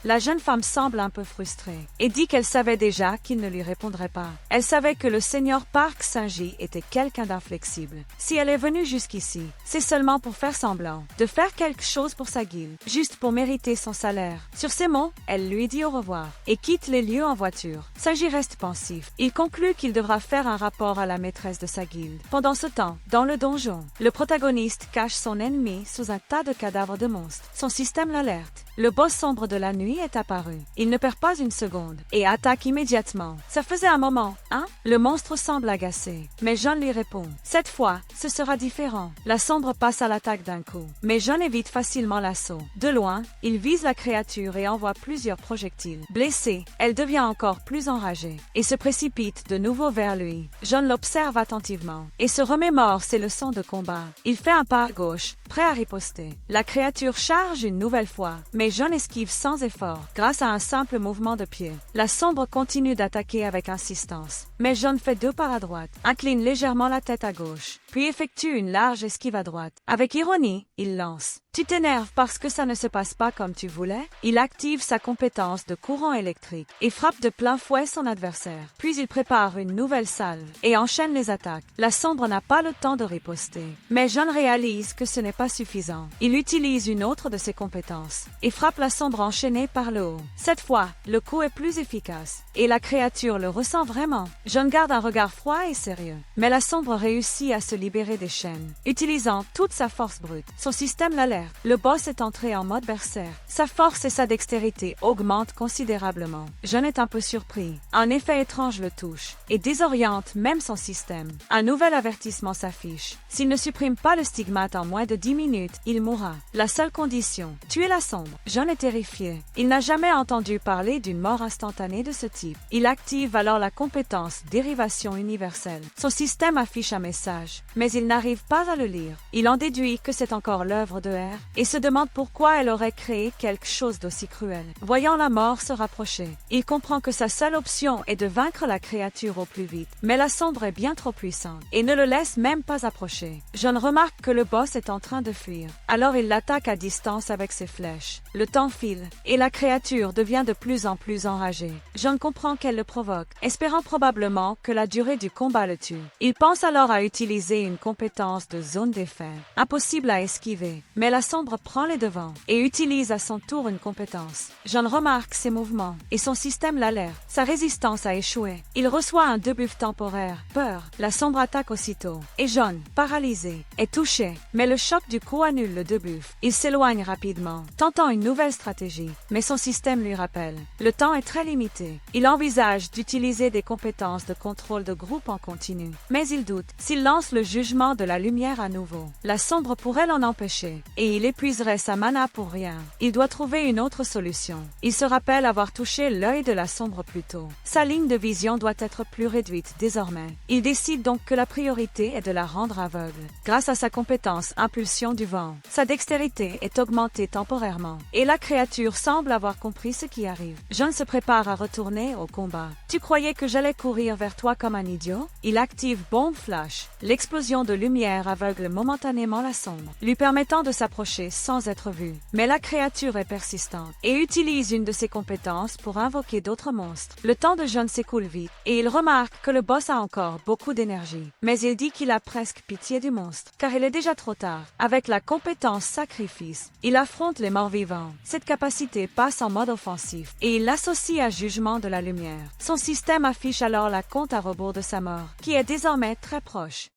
La jeune femme semble un peu frustrée et dit qu'elle savait déjà qu'il ne lui répondrait pas. Elle savait que le seigneur Park Sanji était quelqu'un d'inflexible. Si elle est venue jusqu'ici, c'est seulement pour faire semblant de faire quelque chose pour sa guilde, juste pour mériter son salaire. Sur ces mots, elle lui dit au revoir et quitte les lieux en voiture. Sanji reste pensif. Il conclut qu'il devra faire un rapport à la maîtresse de sa guilde. Pendant ce temps, dans le donjon, le protagoniste cache son ennemi sous un tas de cadavres de monstres. Son système l'alerte. le boss sombre de la nuit est apparu. Il ne perd pas une seconde et attaque immédiatement. Ça faisait un moment, hein? Le monstre semble agacé, mais John lui répond. Cette fois, ce sera différent. La sombre passe à l'attaque d'un coup, mais John évite facilement l'assaut. De loin, il vise la créature et envoie plusieurs projectiles. Blessée, elle devient encore plus enragée et se précipite de nouveau vers lui. John l'observe attentivement et se remémore ses leçons de combat. Il fait un pas à gauche, prêt à riposter. La créature charge une nouvelle fois, mais John esquive sans effort, grâce à un simple mouvement de pied. La sombre continue d'attaquer avec insistance, mais John fait 2 pas à droite, incline légèrement la tête à gauche, puis effectue une large esquive à droite. Avec ironie, il lance. Tu t'énerves parce que ça ne se passe pas comme tu voulais? Il active sa compétence de courant électrique et frappe de plein fouet son adversaire. Puis il prépare une nouvelle salve et enchaîne les attaques. La sombre n'a pas le temps de riposter, mais John réalise que ce n'est pas suffisant. Il utilise une autre de ses compétences et frappe la sombre enchaînée par le haut. Cette fois, le coup est plus efficace et la créature le ressent vraiment. John garde un regard froid et sérieux, mais la sombre réussit à se libérer des chaînes, utilisant toute sa force brute. Son système l'alerte. Le boss est entré en mode berserk. Sa force et sa dextérité augmentent considérablement. John est un peu surpris. Un effet étrange le touche et désoriente même son système. Un nouvel avertissement s'affiche. S'il ne supprime pas le stigmate en moins de 10 minutes, il mourra. La seule condition, tuer la sombre. John est terrifié. Il n'a jamais entendu parler d'une mort instantanée de ce type. Il active alors la compétence dérivation universelle. Son système affiche un message, mais il n'arrive pas à le lire. Il en déduit que c'est encore l'œuvre de R et se demande pourquoi elle aurait créé quelque chose d'aussi cruel. Voyant la mort se rapprocher, il comprend que sa seule option est de vaincre la créature au plus vite. Mais la sombre est bien trop puissante et ne le laisse même pas approcher. John remarque que le boss est en train de fuir. Alors il l'attaque à distance avec ses flèches. Le temps file et la créature devient de plus en plus enragée. John comprend qu'elle le provoque, espérant probablement que la durée du combat le tue. Il pense alors à utiliser une compétence de zone d'effet, impossible à esquiver, mais la sombre prend les devants et utilise à son tour une compétence. John remarque ses mouvements et son système l'alerte. Sa résistance a échoué. Il reçoit un debuff temporaire. Peur. La sombre attaque aussitôt. Et John, paralysé, est touché. Mais le choc du coup annule le debuff. Il s'éloigne rapidement, tentant une nouvelle stratégie. Mais son système lui rappelle. Le temps est très limité. Il envisage d'utiliser des compétences de contrôle de groupe en continu. Mais il doute. S'il lance le jugement de la lumière à nouveau, la sombre pourrait l'en empêcher. Et il épuiserait sa mana pour rien. Il doit trouver une autre solution. Il se rappelle avoir touché l'œil de la sombre plus tôt. Sa ligne de vision doit être plus réduite désormais. Il décide donc que la priorité est de la rendre aveugle. Grâce à sa compétence impulsion du vent, sa dextérité est augmentée temporairement. Et la créature semble avoir compris ce qui arrive. John se prépare à retourner au combat. Tu croyais que j'allais courir vers toi comme un idiot? Il active bombe flash. L'explosion de lumière aveugle momentanément la sombre, lui permettant de s'approcher sans être vu. Mais la créature est persistante et utilise une de ses compétences pour invoquer d'autres monstres. Le temps de John s'écoule vite et il remarque que le boss a encore beaucoup d'énergie. Mais il dit qu'il a presque pitié du monstre, car il est déjà trop tard. Avec la compétence sacrifice, il affronte les morts vivants. Cette capacité passe en mode offensif et il l'associe à jugement de la lumière. Son système affiche alors la compte à rebours de sa mort, qui est désormais très proche.